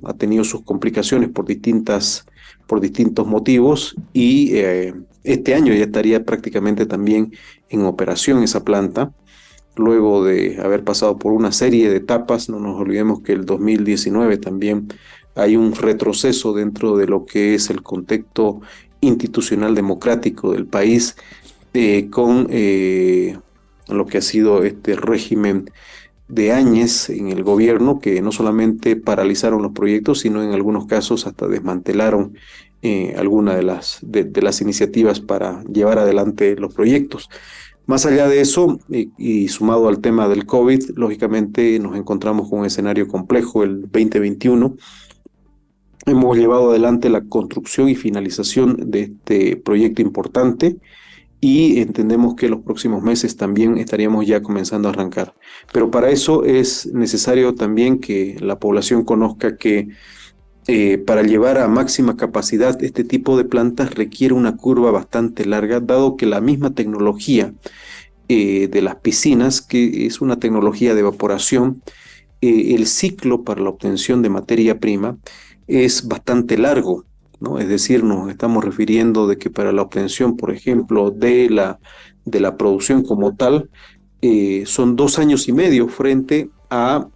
ha tenido sus complicaciones por distintos motivos, y este año ya estaría prácticamente también en operación esa planta, luego de haber pasado por una serie de etapas. No nos olvidemos que el 2019 también hay un retroceso dentro de lo que es el contexto institucional democrático del país, con lo que ha sido este régimen de Áñez en el gobierno, que no solamente paralizaron los proyectos, sino en algunos casos hasta desmantelaron algunas de las iniciativas para llevar adelante los proyectos. Más allá de eso, y sumado al tema del COVID, lógicamente nos encontramos con un escenario complejo. El 2021 hemos llevado adelante la construcción y finalización de este proyecto importante, y entendemos que los próximos meses también estaríamos ya comenzando a arrancar. Pero para eso es necesario también que la población conozca que para llevar a máxima capacidad este tipo de plantas requiere una curva bastante larga, dado que la misma tecnología de las piscinas, que es una tecnología de evaporación, el ciclo para la obtención de materia prima es bastante largo, ¿no? Es decir, nos estamos refiriendo de que para la obtención, por ejemplo, de la producción como tal, son 2 años y medio frente a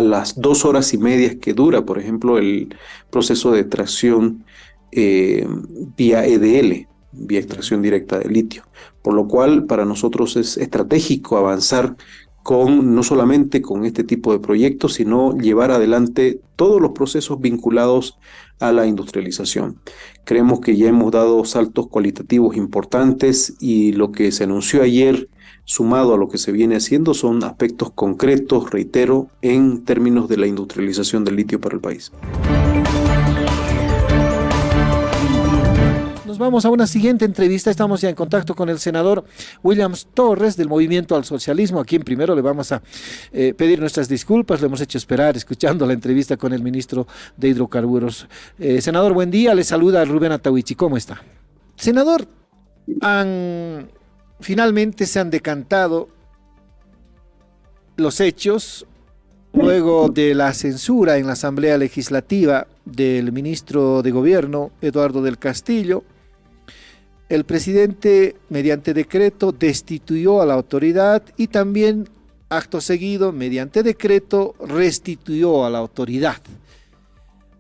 las 2 horas y media que dura, por ejemplo, el proceso de extracción vía EDL, vía extracción directa de litio. Por lo cual, para nosotros es estratégico avanzar no solamente con este tipo de proyectos, sino llevar adelante todos los procesos vinculados a la industrialización. Creemos que ya hemos dado saltos cualitativos importantes, y lo que se anunció ayer, sumado a lo que se viene haciendo, son aspectos concretos, reitero, en términos de la industrialización del litio para el país. Nos vamos a una siguiente entrevista. Estamos ya en contacto con el senador Williams Torres del Movimiento al Socialismo, a quien primero le vamos a pedir nuestras disculpas. Le hemos hecho esperar escuchando la entrevista con el ministro de Hidrocarburos. Senador, buen día. Le saluda Rubén Atahuichi. ¿Cómo está? Senador, finalmente se han decantado los hechos luego de la censura en la Asamblea Legislativa del ministro de Gobierno, Eduardo del Castillo. El presidente, mediante decreto, destituyó a la autoridad, y también, acto seguido, mediante decreto, restituyó a la autoridad.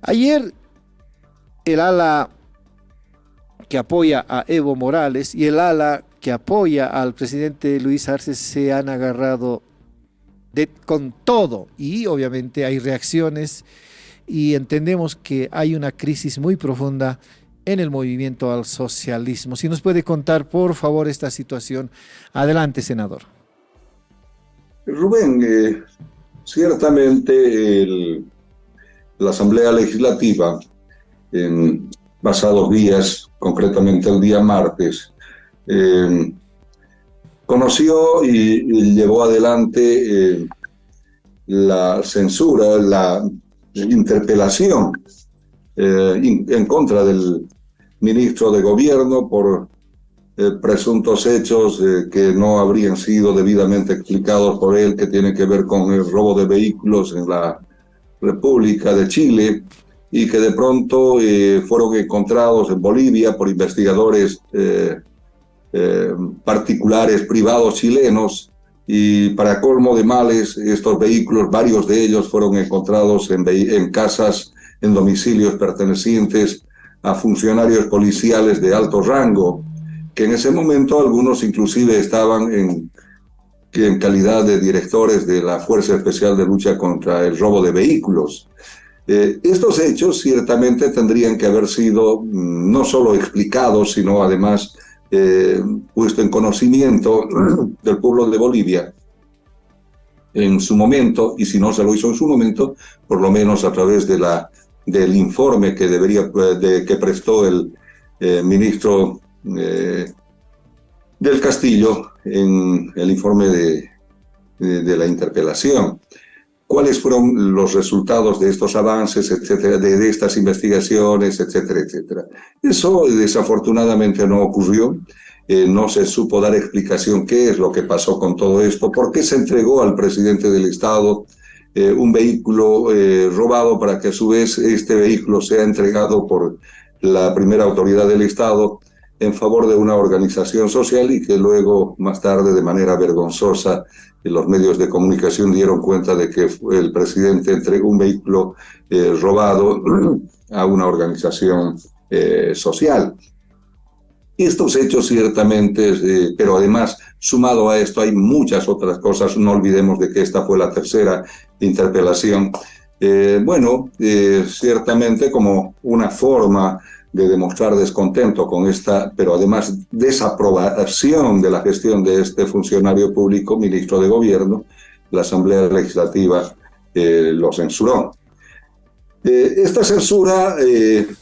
Ayer, el ala que apoya a Evo Morales y el ala que apoya al presidente Luis Arce se han agarrado con todo, y obviamente hay reacciones, y entendemos que hay una crisis muy profunda en el movimiento al socialismo. Si nos puede contar, por favor, esta situación. Adelante, senador. Rubén, ciertamente la Asamblea Legislativa, en pasados días, concretamente el día martes, conoció y llevó adelante la censura, la interpelación en contra del ministro de Gobierno por presuntos hechos que no habrían sido debidamente explicados por él, que tienen que ver con el robo de vehículos en la República de Chile, y que de pronto fueron encontrados en Bolivia por investigadores particulares, privados chilenos, y para colmo de males, estos vehículos, varios de ellos fueron encontrados en casas, en domicilios pertenecientes a funcionarios policiales de alto rango, que en ese momento algunos inclusive estaban en calidad de directores de la Fuerza Especial de Lucha contra el Robo de Vehículos. Estos hechos ciertamente tendrían que haber sido no solo explicados, sino además puesto en conocimiento del pueblo de Bolivia en su momento, y si no se lo hizo en su momento, por lo menos a través del informe que que prestó el ministro del Castillo en el informe de la interpelación. ¿Cuáles fueron los resultados de estos avances, etcétera, de estas investigaciones, etcétera, etcétera? Eso desafortunadamente no ocurrió. No se supo dar explicación qué es lo que pasó con todo esto, por qué se entregó al presidente del Estado un vehículo robado para que a su vez este vehículo sea entregado por la primera autoridad del Estado en favor de una organización social, y que luego, más tarde, de manera vergonzosa, los medios de comunicación dieron cuenta de que el presidente entregó un vehículo robado a una organización social. Estos hechos ciertamente, pero además, sumado a esto, hay muchas otras cosas. No olvidemos de que esta fue la tercera interpelación. Ciertamente como una forma de demostrar descontento con esta, pero además desaprobación de la gestión de este funcionario público, ministro de Gobierno, la Asamblea Legislativa lo censuró. Esta censura,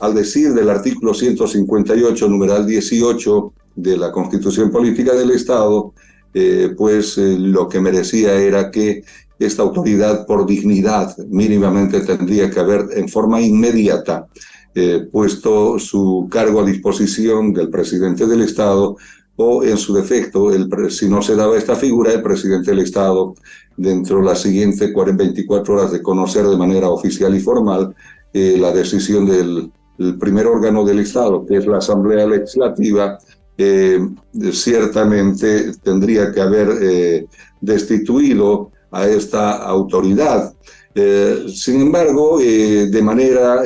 al decir del artículo 158, numeral 18 de la Constitución Política del Estado, lo que merecía era que esta autoridad, por dignidad, mínimamente tendría que haber en forma inmediata puesto su cargo a disposición del presidente del Estado, o en su defecto, si no se daba esta figura, el presidente del Estado, dentro de las siguientes 24 horas de conocer de manera oficial y formal la decisión del primer órgano del Estado, que es la Asamblea Legislativa, ciertamente tendría que haber destituido a esta autoridad. Sin embargo, de manera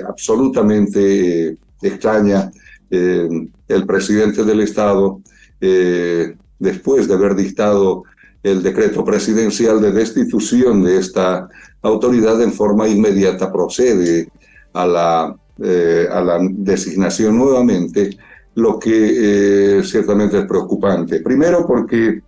absolutamente extraña, el presidente del Estado, después de haber dictado el decreto presidencial de destitución de esta autoridad, en forma inmediata procede a la designación nuevamente, lo que ciertamente es preocupante. Primero porque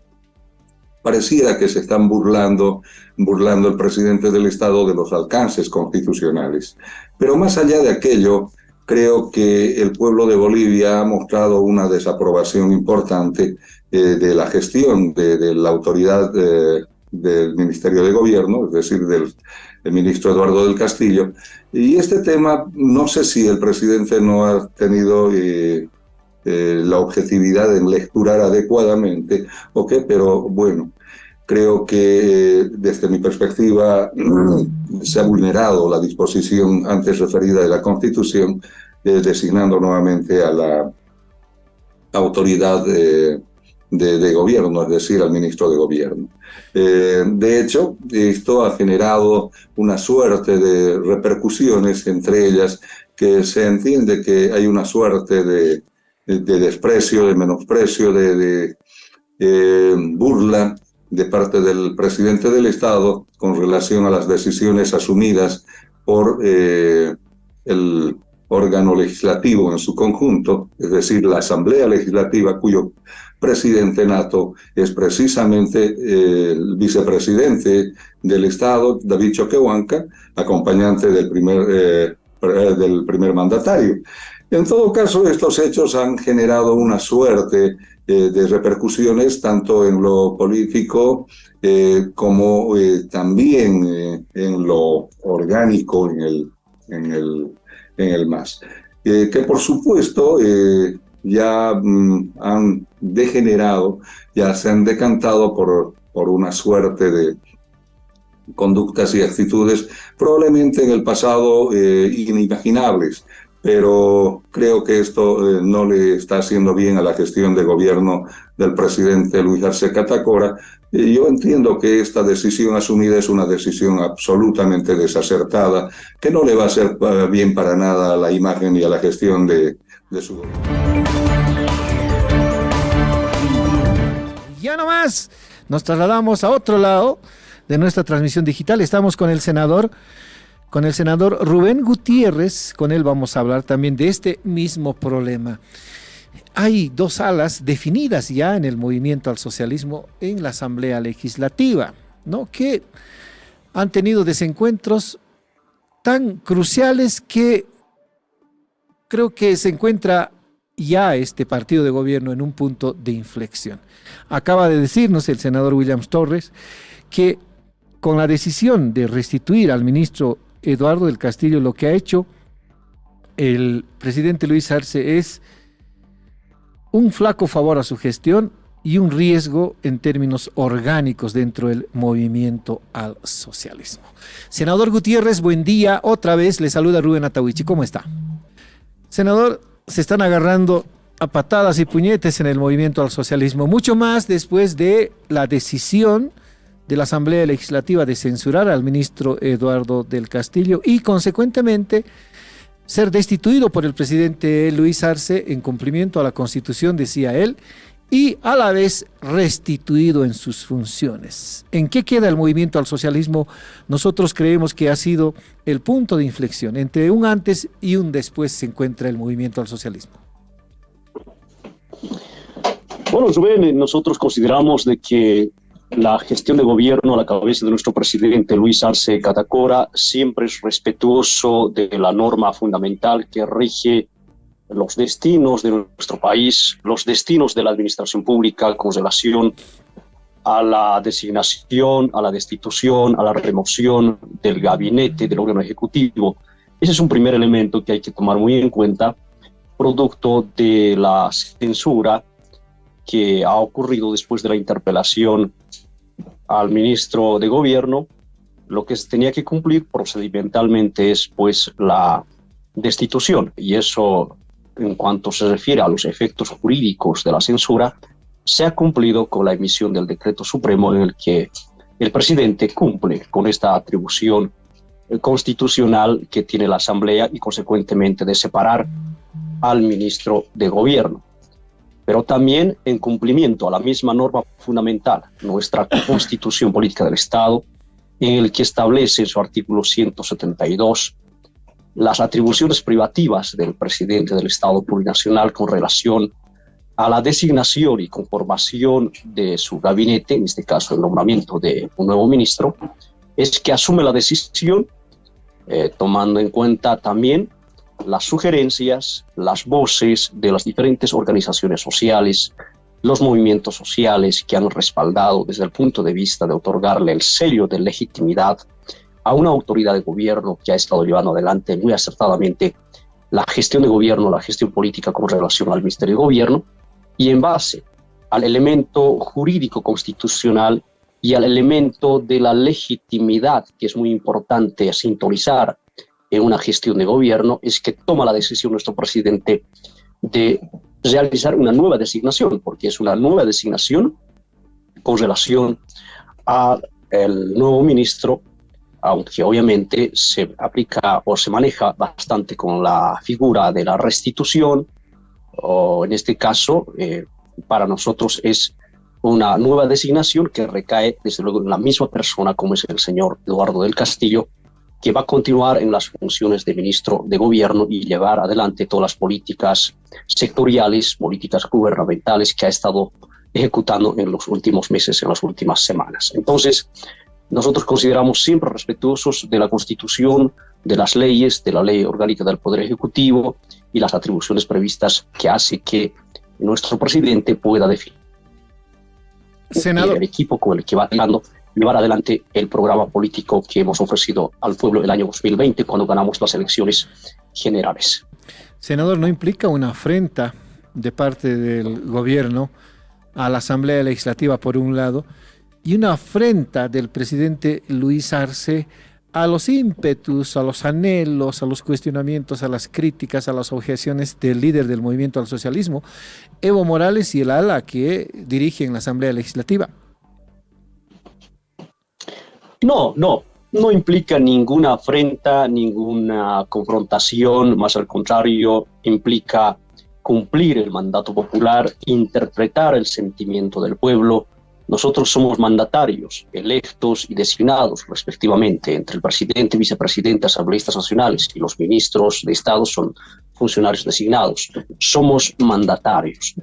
pareciera que se están burlando el presidente del Estado de los alcances constitucionales. Pero más allá de aquello, creo que el pueblo de Bolivia ha mostrado una desaprobación importante de la gestión de la autoridad del Ministerio de Gobierno, es decir, del ministro Eduardo del Castillo. Y este tema, no sé si el presidente no ha tenido la objetividad en lecturar adecuadamente, pero bueno, creo que desde mi perspectiva se ha vulnerado la disposición antes referida de la Constitución, designando nuevamente a la autoridad de gobierno, es decir, al ministro de Gobierno. De hecho, esto ha generado una suerte de repercusiones, entre ellas que se entiende que hay una suerte de desprecio, de menosprecio, de burla de parte del presidente del Estado con relación a las decisiones asumidas por el órgano legislativo en su conjunto, es decir, la Asamblea Legislativa, cuyo presidente nato es precisamente el vicepresidente del Estado, David Choquehuanca, acompañante del primer mandatario. En todo caso, estos hechos han generado una suerte de repercusiones tanto en lo político como también en lo orgánico, en el MAS. Que por supuesto ya han degenerado, ya se han decantado por una suerte de conductas y actitudes probablemente en el pasado inimaginables, pero creo que esto no le está haciendo bien a la gestión de gobierno del presidente Luis Arce Catacora. Yo entiendo que esta decisión asumida es una decisión absolutamente desacertada, que no le va a hacer bien para nada a la imagen y a la gestión de su gobierno. Ya nomás nos trasladamos a otro lado de nuestra transmisión digital. Estamos con el senador Rubén Gutiérrez. Con él vamos a hablar también de este mismo problema. Hay dos alas definidas ya en el movimiento al socialismo en la Asamblea Legislativa, ¿no? Que han tenido desencuentros tan cruciales que creo que se encuentra ya este partido de gobierno en un punto de inflexión. Acaba de decirnos el senador Williams Torres que con la decisión de restituir al ministro Eduardo del Castillo, lo que ha hecho el presidente Luis Arce es un flaco favor a su gestión y un riesgo en términos orgánicos dentro del movimiento al socialismo. Senador Gutiérrez, buen día. Otra vez le saluda Rubén Atahuichi. ¿Cómo está? Senador, se están agarrando a patadas y puñetes en el movimiento al socialismo, mucho más después de la decisión de la Asamblea Legislativa de censurar al ministro Eduardo del Castillo y consecuentemente ser destituido por el presidente Luis Arce en cumplimiento a la Constitución, decía él, y a la vez restituido en sus funciones. ¿En qué queda el movimiento al socialismo? Nosotros creemos que ha sido el punto de inflexión. Entre un antes y un después se encuentra el movimiento al socialismo. Bueno, Rubén, nosotros consideramos de que la gestión de gobierno a la cabeza de nuestro presidente Luis Arce Catacora siempre es respetuoso de la norma fundamental que rige los destinos de nuestro país, los destinos de la administración pública con relación a la designación, a la destitución, a la remoción del gabinete del órgano ejecutivo. Ese es un primer elemento que hay que tomar muy en cuenta, producto de la censura que ha ocurrido después de la interpelación al ministro de gobierno. Lo que se tenía que cumplir procedimentalmente es pues la destitución, y eso, en cuanto se refiere a los efectos jurídicos de la censura, se ha cumplido con la emisión del decreto supremo en el que el presidente cumple con esta atribución constitucional que tiene la Asamblea y consecuentemente de separar al ministro de gobierno. Pero también en cumplimiento a la misma norma fundamental, nuestra Constitución Política del Estado, en el que establece en su artículo 172 las atribuciones privativas del presidente del Estado plurinacional con relación a la designación y conformación de su gabinete, en este caso el nombramiento de un nuevo ministro, es que asume la decisión tomando en cuenta también las sugerencias, las voces de las diferentes organizaciones sociales, los movimientos sociales que han respaldado desde el punto de vista de otorgarle el sello de legitimidad a una autoridad de gobierno que ha estado llevando adelante muy acertadamente la gestión de gobierno, la gestión política con relación al Ministerio de Gobierno, y en base al elemento jurídico constitucional y al elemento de la legitimidad, que es muy importante sintonizar en una gestión de gobierno, es que toma la decisión nuestro presidente de realizar una nueva designación, porque es una nueva designación con relación al nuevo ministro, aunque obviamente se aplica o se maneja bastante con la figura de la restitución, o en este caso, para nosotros es una nueva designación que recae desde luego en la misma persona como es el señor Eduardo del Castillo, que va a continuar en las funciones de ministro de gobierno y llevar adelante todas las políticas sectoriales, políticas gubernamentales que ha estado ejecutando en los últimos meses, en las últimas semanas. Entonces, nosotros consideramos siempre respetuosos de la Constitución, de las leyes, de la Ley Orgánica del Poder Ejecutivo y las atribuciones previstas que hace que nuestro presidente pueda definir Senador, el equipo con el que va llevar adelante el programa político que hemos ofrecido al pueblo el año 2020 cuando ganamos las elecciones generales. senador, ¿no implica una afrenta de parte del gobierno a la Asamblea Legislativa por un lado y una afrenta del presidente Luis Arce a los ímpetus, a los anhelos, a los cuestionamientos, a las críticas, a las objeciones del líder del movimiento al socialismo, Evo Morales, y el ala que dirige en la Asamblea Legislativa? No implica ninguna afrenta, ninguna confrontación, más al contrario, implica cumplir el mandato popular, interpretar el sentimiento del pueblo. Nosotros somos mandatarios, electos y designados respectivamente, entre el presidente, vicepresidente, asambleístas nacionales, y los ministros de Estado son funcionarios designados. Somos mandatarios.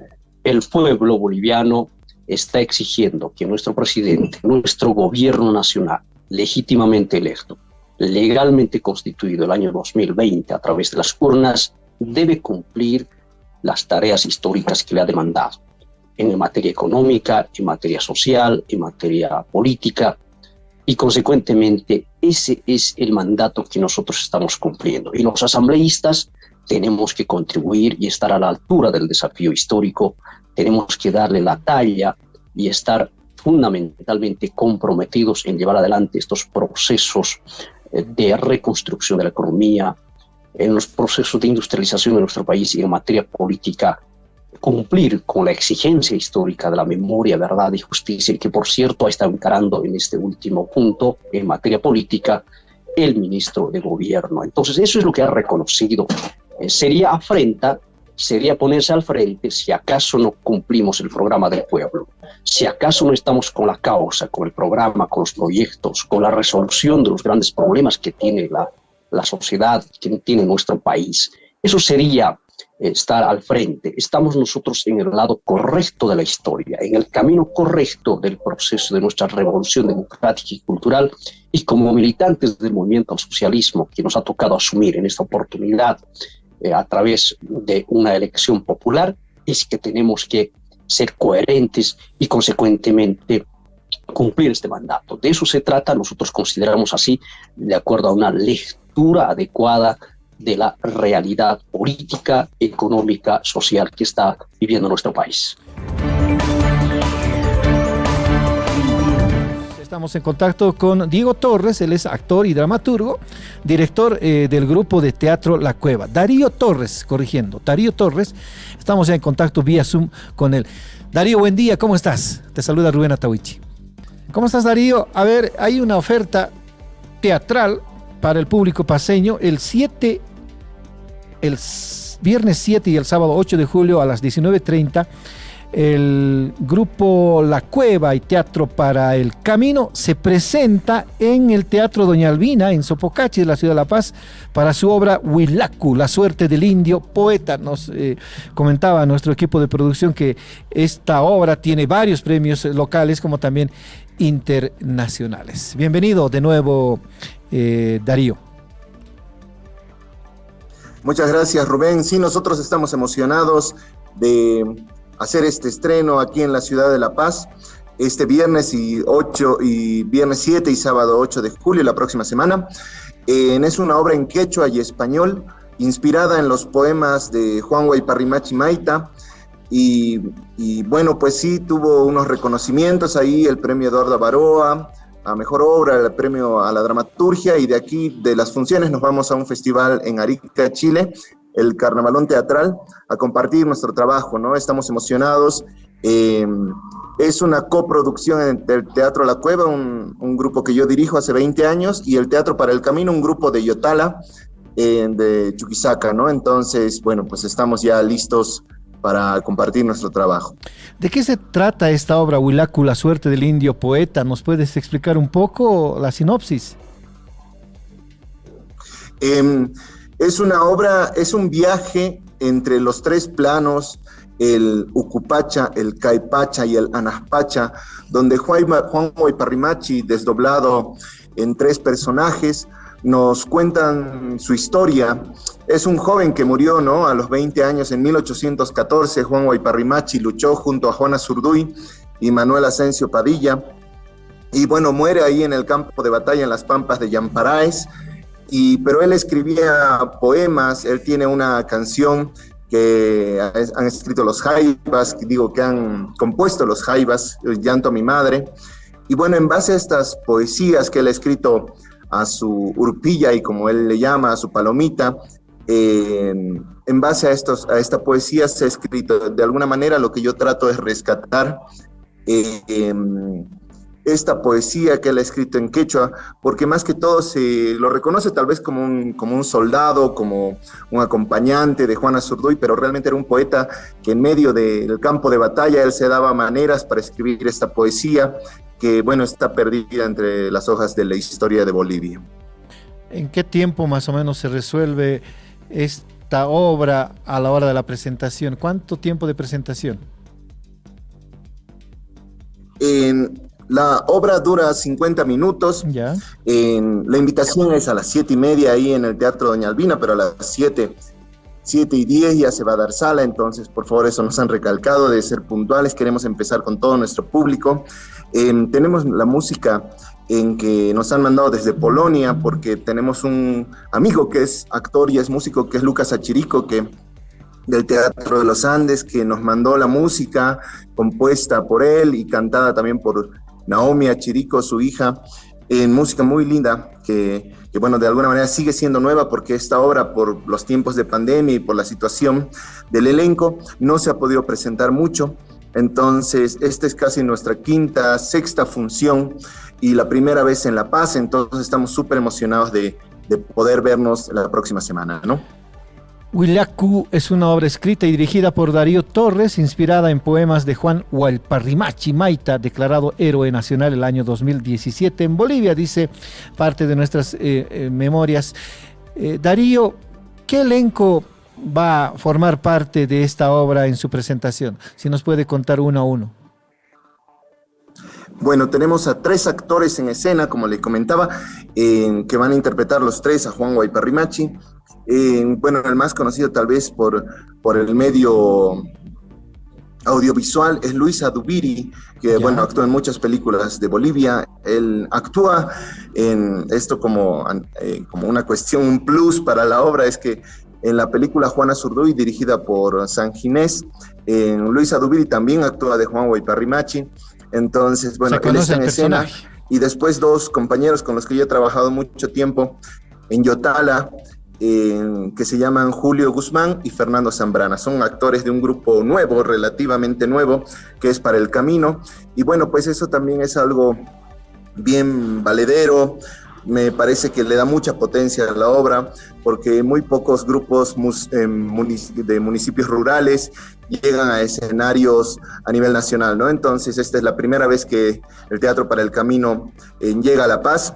El pueblo boliviano está exigiendo que nuestro presidente, nuestro gobierno nacional, legítimamente electo, legalmente constituido el año 2020 a través de las urnas, debe cumplir las tareas históricas que le ha demandado en materia económica, en materia social, en materia política, y consecuentemente ese es el mandato que nosotros estamos cumpliendo. Y los asambleístas tenemos que contribuir y estar a la altura del desafío histórico, tenemos que darle la talla y estar fundamentalmente comprometidos en llevar adelante estos procesos de reconstrucción de la economía, en los procesos de industrialización de nuestro país y en materia política, cumplir con la exigencia histórica de la memoria, verdad y justicia, que por cierto ha estado encarando en este último punto en materia política el ministro de Gobierno. Entonces eso es lo que ha reconocido. Sería afrenta, sería ponerse al frente si acaso no cumplimos el programa del pueblo, si acaso no estamos con la causa, con el programa, con los proyectos, con la resolución de los grandes problemas que tiene la sociedad, que tiene nuestro país. Eso sería estar al frente. Estamos nosotros en el lado correcto de la historia, en el camino correcto del proceso de nuestra revolución democrática y cultural, y como militantes del movimiento al socialismo que nos ha tocado asumir en esta oportunidad a través de una elección popular, es que tenemos que ser coherentes y consecuentemente cumplir este mandato. De eso se trata. Nosotros consideramos así, de acuerdo a una lectura adecuada de la realidad política, económica, social que está viviendo nuestro país. Estamos en contacto con Diego Torres, él es actor y dramaturgo, director del grupo de teatro La Cueva. Darío Torres, estamos ya en contacto vía Zoom con él. Darío, buen día, ¿cómo estás? Te saluda Rubén Atahuichi. ¿Cómo estás, Darío? A ver, hay una oferta teatral para el público paseño el viernes 7 y el sábado 8 de julio a las 19:30. El grupo La Cueva y Teatro para el Camino se presenta en el Teatro Doña Albina, en Sopocachi, de la ciudad de La Paz, para su obra Huilacu, la suerte del indio poeta. Nos comentaba nuestro equipo de producción que esta obra tiene varios premios locales como también internacionales. Bienvenido de nuevo, Darío. Muchas gracias, Rubén. Sí, nosotros estamos emocionados de hacer este estreno aquí en la ciudad de La Paz, este viernes 7 y sábado 8 de julio, la próxima semana. Es una obra en quechua y español, inspirada en los poemas de Juan Huayparrimachi Maita, y bueno, pues sí, tuvo unos reconocimientos ahí, el premio Eduardo Baroa a mejor obra, el premio a la dramaturgia, y de aquí, de las funciones, nos vamos a un festival en Arica, Chile, el Carnavalón Teatral, a compartir nuestro trabajo, ¿no? Estamos emocionados. Es una coproducción entre el Teatro La Cueva, un grupo que yo dirijo hace 20 años, y el Teatro para el Camino, un grupo de Yotala, de Chuquisaca, ¿no? Entonces, bueno, pues estamos ya listos para compartir nuestro trabajo. ¿De qué se trata esta obra, Huilacu, la suerte del indio poeta? ¿Nos puedes explicar un poco la sinopsis? Es una obra, es un viaje entre los tres planos, el Ucupacha, el Caipacha y el Anaspacha, donde Juan Huayparrimachi, desdoblado en tres personajes, nos cuentan su historia. Es un joven que murió, ¿no?, a los 20 años en 1814. Juan Huayparrimachi luchó junto a Juan Azurduy y Manuel Asensio Padilla, y bueno, muere ahí en el campo de batalla en las pampas de Yamparaes, pero él escribía poemas. Él tiene una canción que han escrito los Jaivas, que han compuesto los Jaivas, El llanto a mi madre, y bueno, en base a estas poesías que él ha escrito a su urpilla, y como él le llama, a su palomita, en base a esta poesía se ha escrito. De alguna manera lo que yo trato es rescatar esta poesía que él ha escrito en quechua, porque más que todo se lo reconoce tal vez como un soldado, como un acompañante de Juan Azurduy, pero realmente era un poeta que en medio del campo de batalla él se daba maneras para escribir esta poesía que, bueno, está perdida entre las hojas de la historia de Bolivia. ¿En qué tiempo más o menos se resuelve esta obra a la hora de la presentación? ¿Cuánto tiempo de presentación? La obra dura 50 minutos. Ya. La invitación es a las 7:30 ahí en el Teatro Doña Albina, pero a las 7:10 ya se va a dar sala. Entonces, por favor, eso nos han recalcado de ser puntuales. Queremos empezar con todo nuestro público. Tenemos la música en que nos han mandado desde Polonia, porque tenemos un amigo que es actor y es músico, que es Lucas Achirico, del Teatro de los Andes, que nos mandó la música compuesta por él y cantada también por Naomi Achirico, su hija, en música muy linda, que bueno, de alguna manera sigue siendo nueva, porque esta obra, por los tiempos de pandemia y por la situación del elenco, no se ha podido presentar mucho. Entonces, esta es casi nuestra quinta, sexta función y la primera vez en La Paz. Entonces estamos súper emocionados de poder vernos la próxima semana, ¿no? Huillacu es una obra escrita y dirigida por Darío Torres, inspirada en poemas de Juan Huayparrimachi Maita, declarado héroe nacional el año 2017 en Bolivia, dice parte de nuestras memorias. Darío, ¿qué elenco va a formar parte de esta obra en su presentación? Si nos puede contar uno a uno. Bueno, tenemos a 3 actores en escena, como les comentaba, que van a interpretar los 3 a Juan Huayparrimachi. Bueno, el más conocido tal vez por el medio audiovisual es Luis Adubiri, que bueno, actúa en muchas películas de Bolivia. Él actúa en esto como una cuestión, un plus para la obra, es que en la película Juan Azurduy, dirigida por San Ginés, Luis Adubiri también actúa de Juan Huayparrimachi. Entonces, bueno, él está en escena. Y después 2 compañeros con los que yo he trabajado mucho tiempo en Yotala, que se llaman Julio Guzmán y Fernando Zambrana. Son actores de un grupo nuevo, relativamente nuevo, que es Para el Camino. Y bueno, pues eso también es algo bien valedero. Me parece que le da mucha potencia a la obra, porque muy pocos grupos de municipios rurales llegan a escenarios a nivel nacional, ¿no? Entonces, esta es la primera vez que el Teatro Para el Camino llega a La Paz.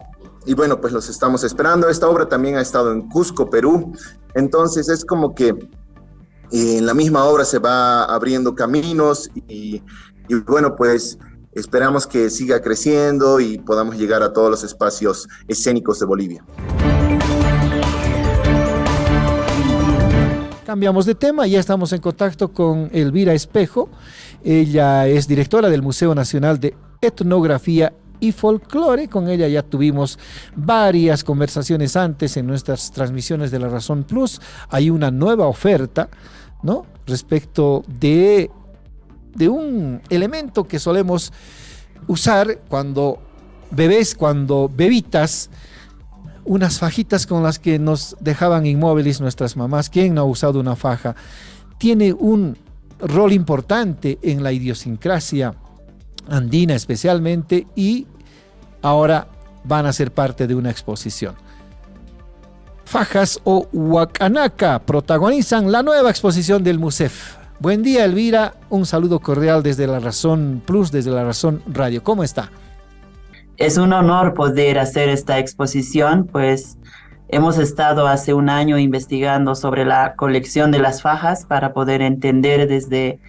Y bueno, pues los estamos esperando. Esta obra también ha estado en Cusco, Perú. Entonces es como que en la misma obra se va abriendo caminos y bueno, pues esperamos que siga creciendo y podamos llegar a todos los espacios escénicos de Bolivia. Cambiamos de tema, ya estamos en contacto con Elvira Espejo. Ella es directora del Museo Nacional de Etnografía y Folclore. Con ella ya tuvimos varias conversaciones antes en nuestras transmisiones de La Razón Plus. Hay una nueva oferta, ¿no?, respecto de un elemento que solemos usar cuando bebitas, unas fajitas con las que nos dejaban inmóviles nuestras mamás. ¿Quién no ha usado una faja? Tiene un rol importante en la idiosincrasia andina especialmente, y ahora van a ser parte de una exposición. Fajas o Huacanaca protagonizan la nueva exposición del MUSEF. Buen día, Elvira, un saludo cordial desde La Razón Plus, desde La Razón Radio. ¿Cómo está? Es un honor poder hacer esta exposición, pues hemos estado hace un año investigando sobre la colección de las fajas para poder entender desde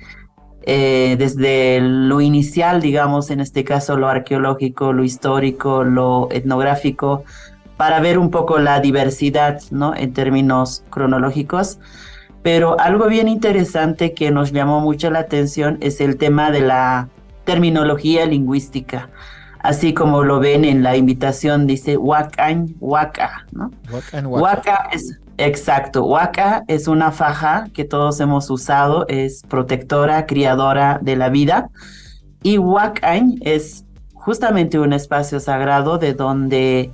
lo inicial, digamos, en este caso lo arqueológico, lo histórico, lo etnográfico, para ver un poco la diversidad, ¿no? En términos cronológicos. Pero algo bien interesante que nos llamó mucho la atención es el tema de la terminología lingüística. Así como lo ven en la invitación, dice Huacan, Huaca, ¿no? Huaca es, exacto, Huaca es una faja que todos hemos usado, es protectora, criadora de la vida. Y Huacan es justamente un espacio sagrado de donde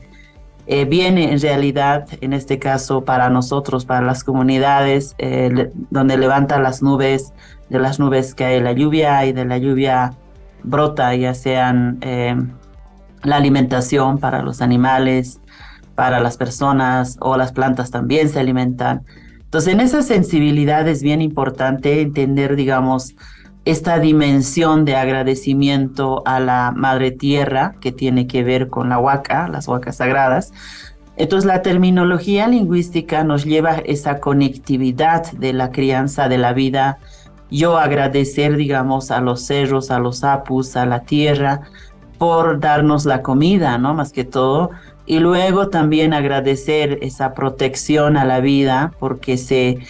viene en realidad, en este caso para nosotros, para las comunidades, donde levanta las nubes, de las nubes cae la lluvia y de la lluvia brota, ya sean la alimentación para los animales, para las personas, o las plantas también se alimentan. Entonces, en esa sensibilidad es bien importante entender, digamos, esta dimensión de agradecimiento a la Madre Tierra que tiene que ver con la huaca, las huacas sagradas. Entonces, la terminología lingüística nos lleva a esa conectividad de la crianza de la vida. Yo agradecer, digamos, a los cerros, a los apus, a la tierra, por darnos la comida, ¿no? Más que todo. Y luego también agradecer esa protección a la vida, porque se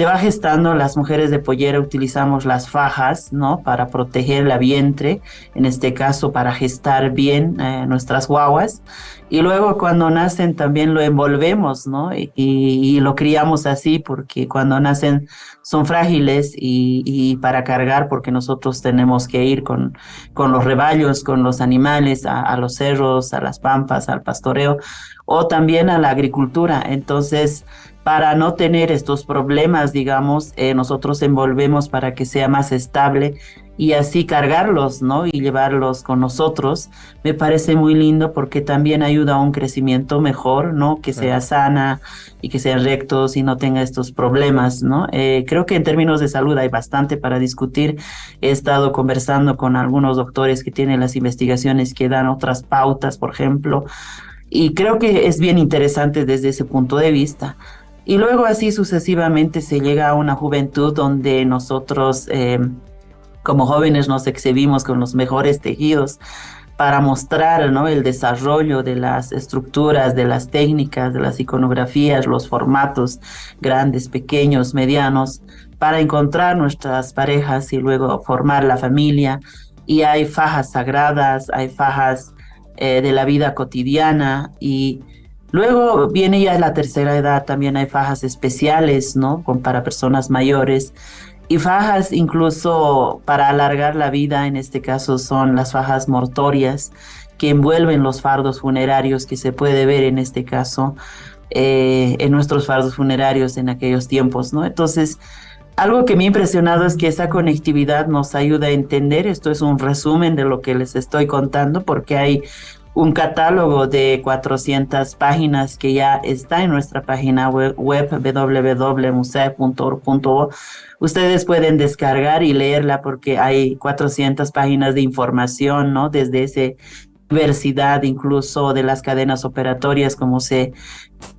va gestando. Las mujeres de pollera utilizamos las fajas, ¿no? Para proteger la vientre, en este caso para gestar bien nuestras guaguas. Y luego cuando nacen también lo envolvemos, ¿no? Y lo criamos así porque cuando nacen son frágiles y para cargar, porque nosotros tenemos que ir con los rebaños, con los animales, a los cerros, a las pampas, al pastoreo, o también a la agricultura. Entonces, para no tener estos problemas, digamos, nosotros envolvemos para que sea más estable y así cargarlos, ¿no? Y llevarlos con nosotros. Me parece muy lindo porque también ayuda a un crecimiento mejor, ¿no? Que sea sana y que sean rectos y no tenga estos problemas, ¿no? Creo que en términos de salud hay bastante para discutir. He estado conversando con algunos doctores que tienen las investigaciones que dan otras pautas, por ejemplo, y creo que es bien interesante desde ese punto de vista. Y luego así sucesivamente se llega a una juventud donde nosotros como jóvenes nos exhibimos con los mejores tejidos para mostrar, ¿no? El desarrollo de las estructuras, de las técnicas, de las iconografías, los formatos grandes, pequeños, medianos, para encontrar nuestras parejas y luego formar la familia. Y hay fajas sagradas, hay fajas de la vida cotidiana, y luego viene ya la tercera edad, también hay fajas especiales, ¿no? Para personas mayores, y fajas incluso para alargar la vida. En este caso son las fajas mortorias que envuelven los fardos funerarios, que se puede ver en este caso en nuestros fardos funerarios en aquellos tiempos, ¿no? Entonces, algo que me ha impresionado es que esa conectividad nos ayuda a entender. Esto es un resumen de lo que les estoy contando, porque hay un catálogo de 400 páginas que ya está en nuestra página web www.musea.org.bo. Ustedes pueden descargar y leerla porque hay 400 páginas de información, ¿no? Desde esa diversidad, incluso de las cadenas operatorias, cómo se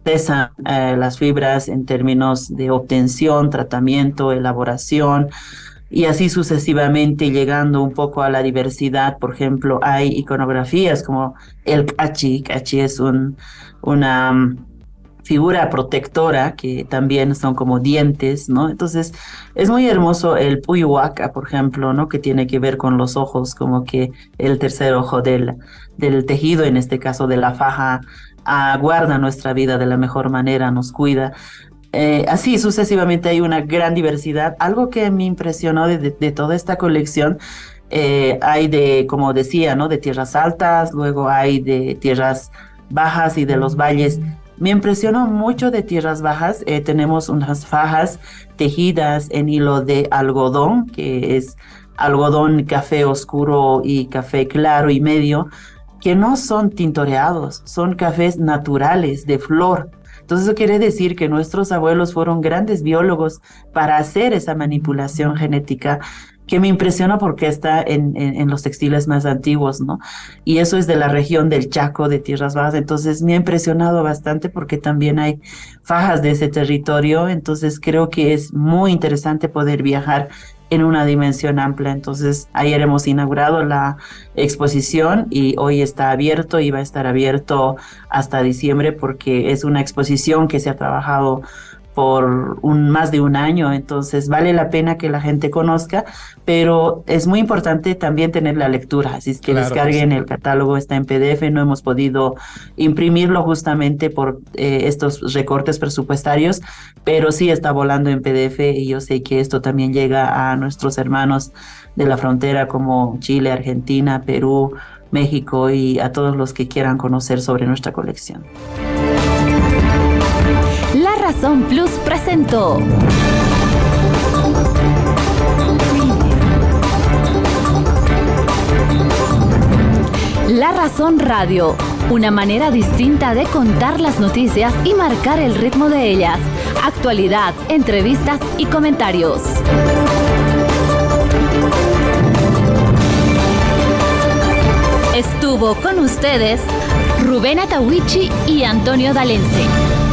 pesan las fibras en términos de obtención, tratamiento, elaboración, y así sucesivamente, llegando un poco a la diversidad. Por ejemplo, hay iconografías como el cachi. Cachi es una figura protectora que también son como dientes, ¿no? Entonces, es muy hermoso el puyhuaca, por ejemplo, ¿no? Que tiene que ver con los ojos, como que el tercer ojo del tejido, en este caso de la faja, guarda nuestra vida de la mejor manera, nos cuida. Así sucesivamente hay una gran diversidad. Algo que me impresionó de toda esta colección, hay de, como decía, ¿no? De tierras altas, luego hay de tierras bajas y de los valles. Me impresionó mucho de tierras bajas. Tenemos unas fajas tejidas en hilo de algodón, que es algodón café oscuro y café claro y medio, que no son tintoreados, son cafés naturales de flor. Entonces eso quiere decir que nuestros abuelos fueron grandes biólogos para hacer esa manipulación genética, que me impresiona porque está en los textiles más antiguos, ¿no? Y eso es de la región del Chaco, de Tierras Bajas. Entonces me ha impresionado bastante porque también hay fajas de ese territorio. Entonces creo que es muy interesante poder viajar en una dimensión amplia. Entonces, ayer hemos inaugurado la exposición y hoy está abierto y va a estar abierto hasta diciembre, porque es una exposición que se ha trabajado por más de un año, entonces vale la pena que la gente conozca, pero es muy importante también tener la lectura, así es que descarguen el catálogo, está en PDF, no hemos podido imprimirlo justamente por estos recortes presupuestarios, pero sí está volando en PDF y yo sé que esto también llega a nuestros hermanos de la frontera como Chile, Argentina, Perú, México y a todos los que quieran conocer sobre nuestra colección. La Razón Plus presentó La Razón Radio, una manera distinta de contar las noticias y marcar el ritmo de ellas. Actualidad, entrevistas y comentarios. Estuvo con ustedes Rubén Atahuichi y Antonio Dalense.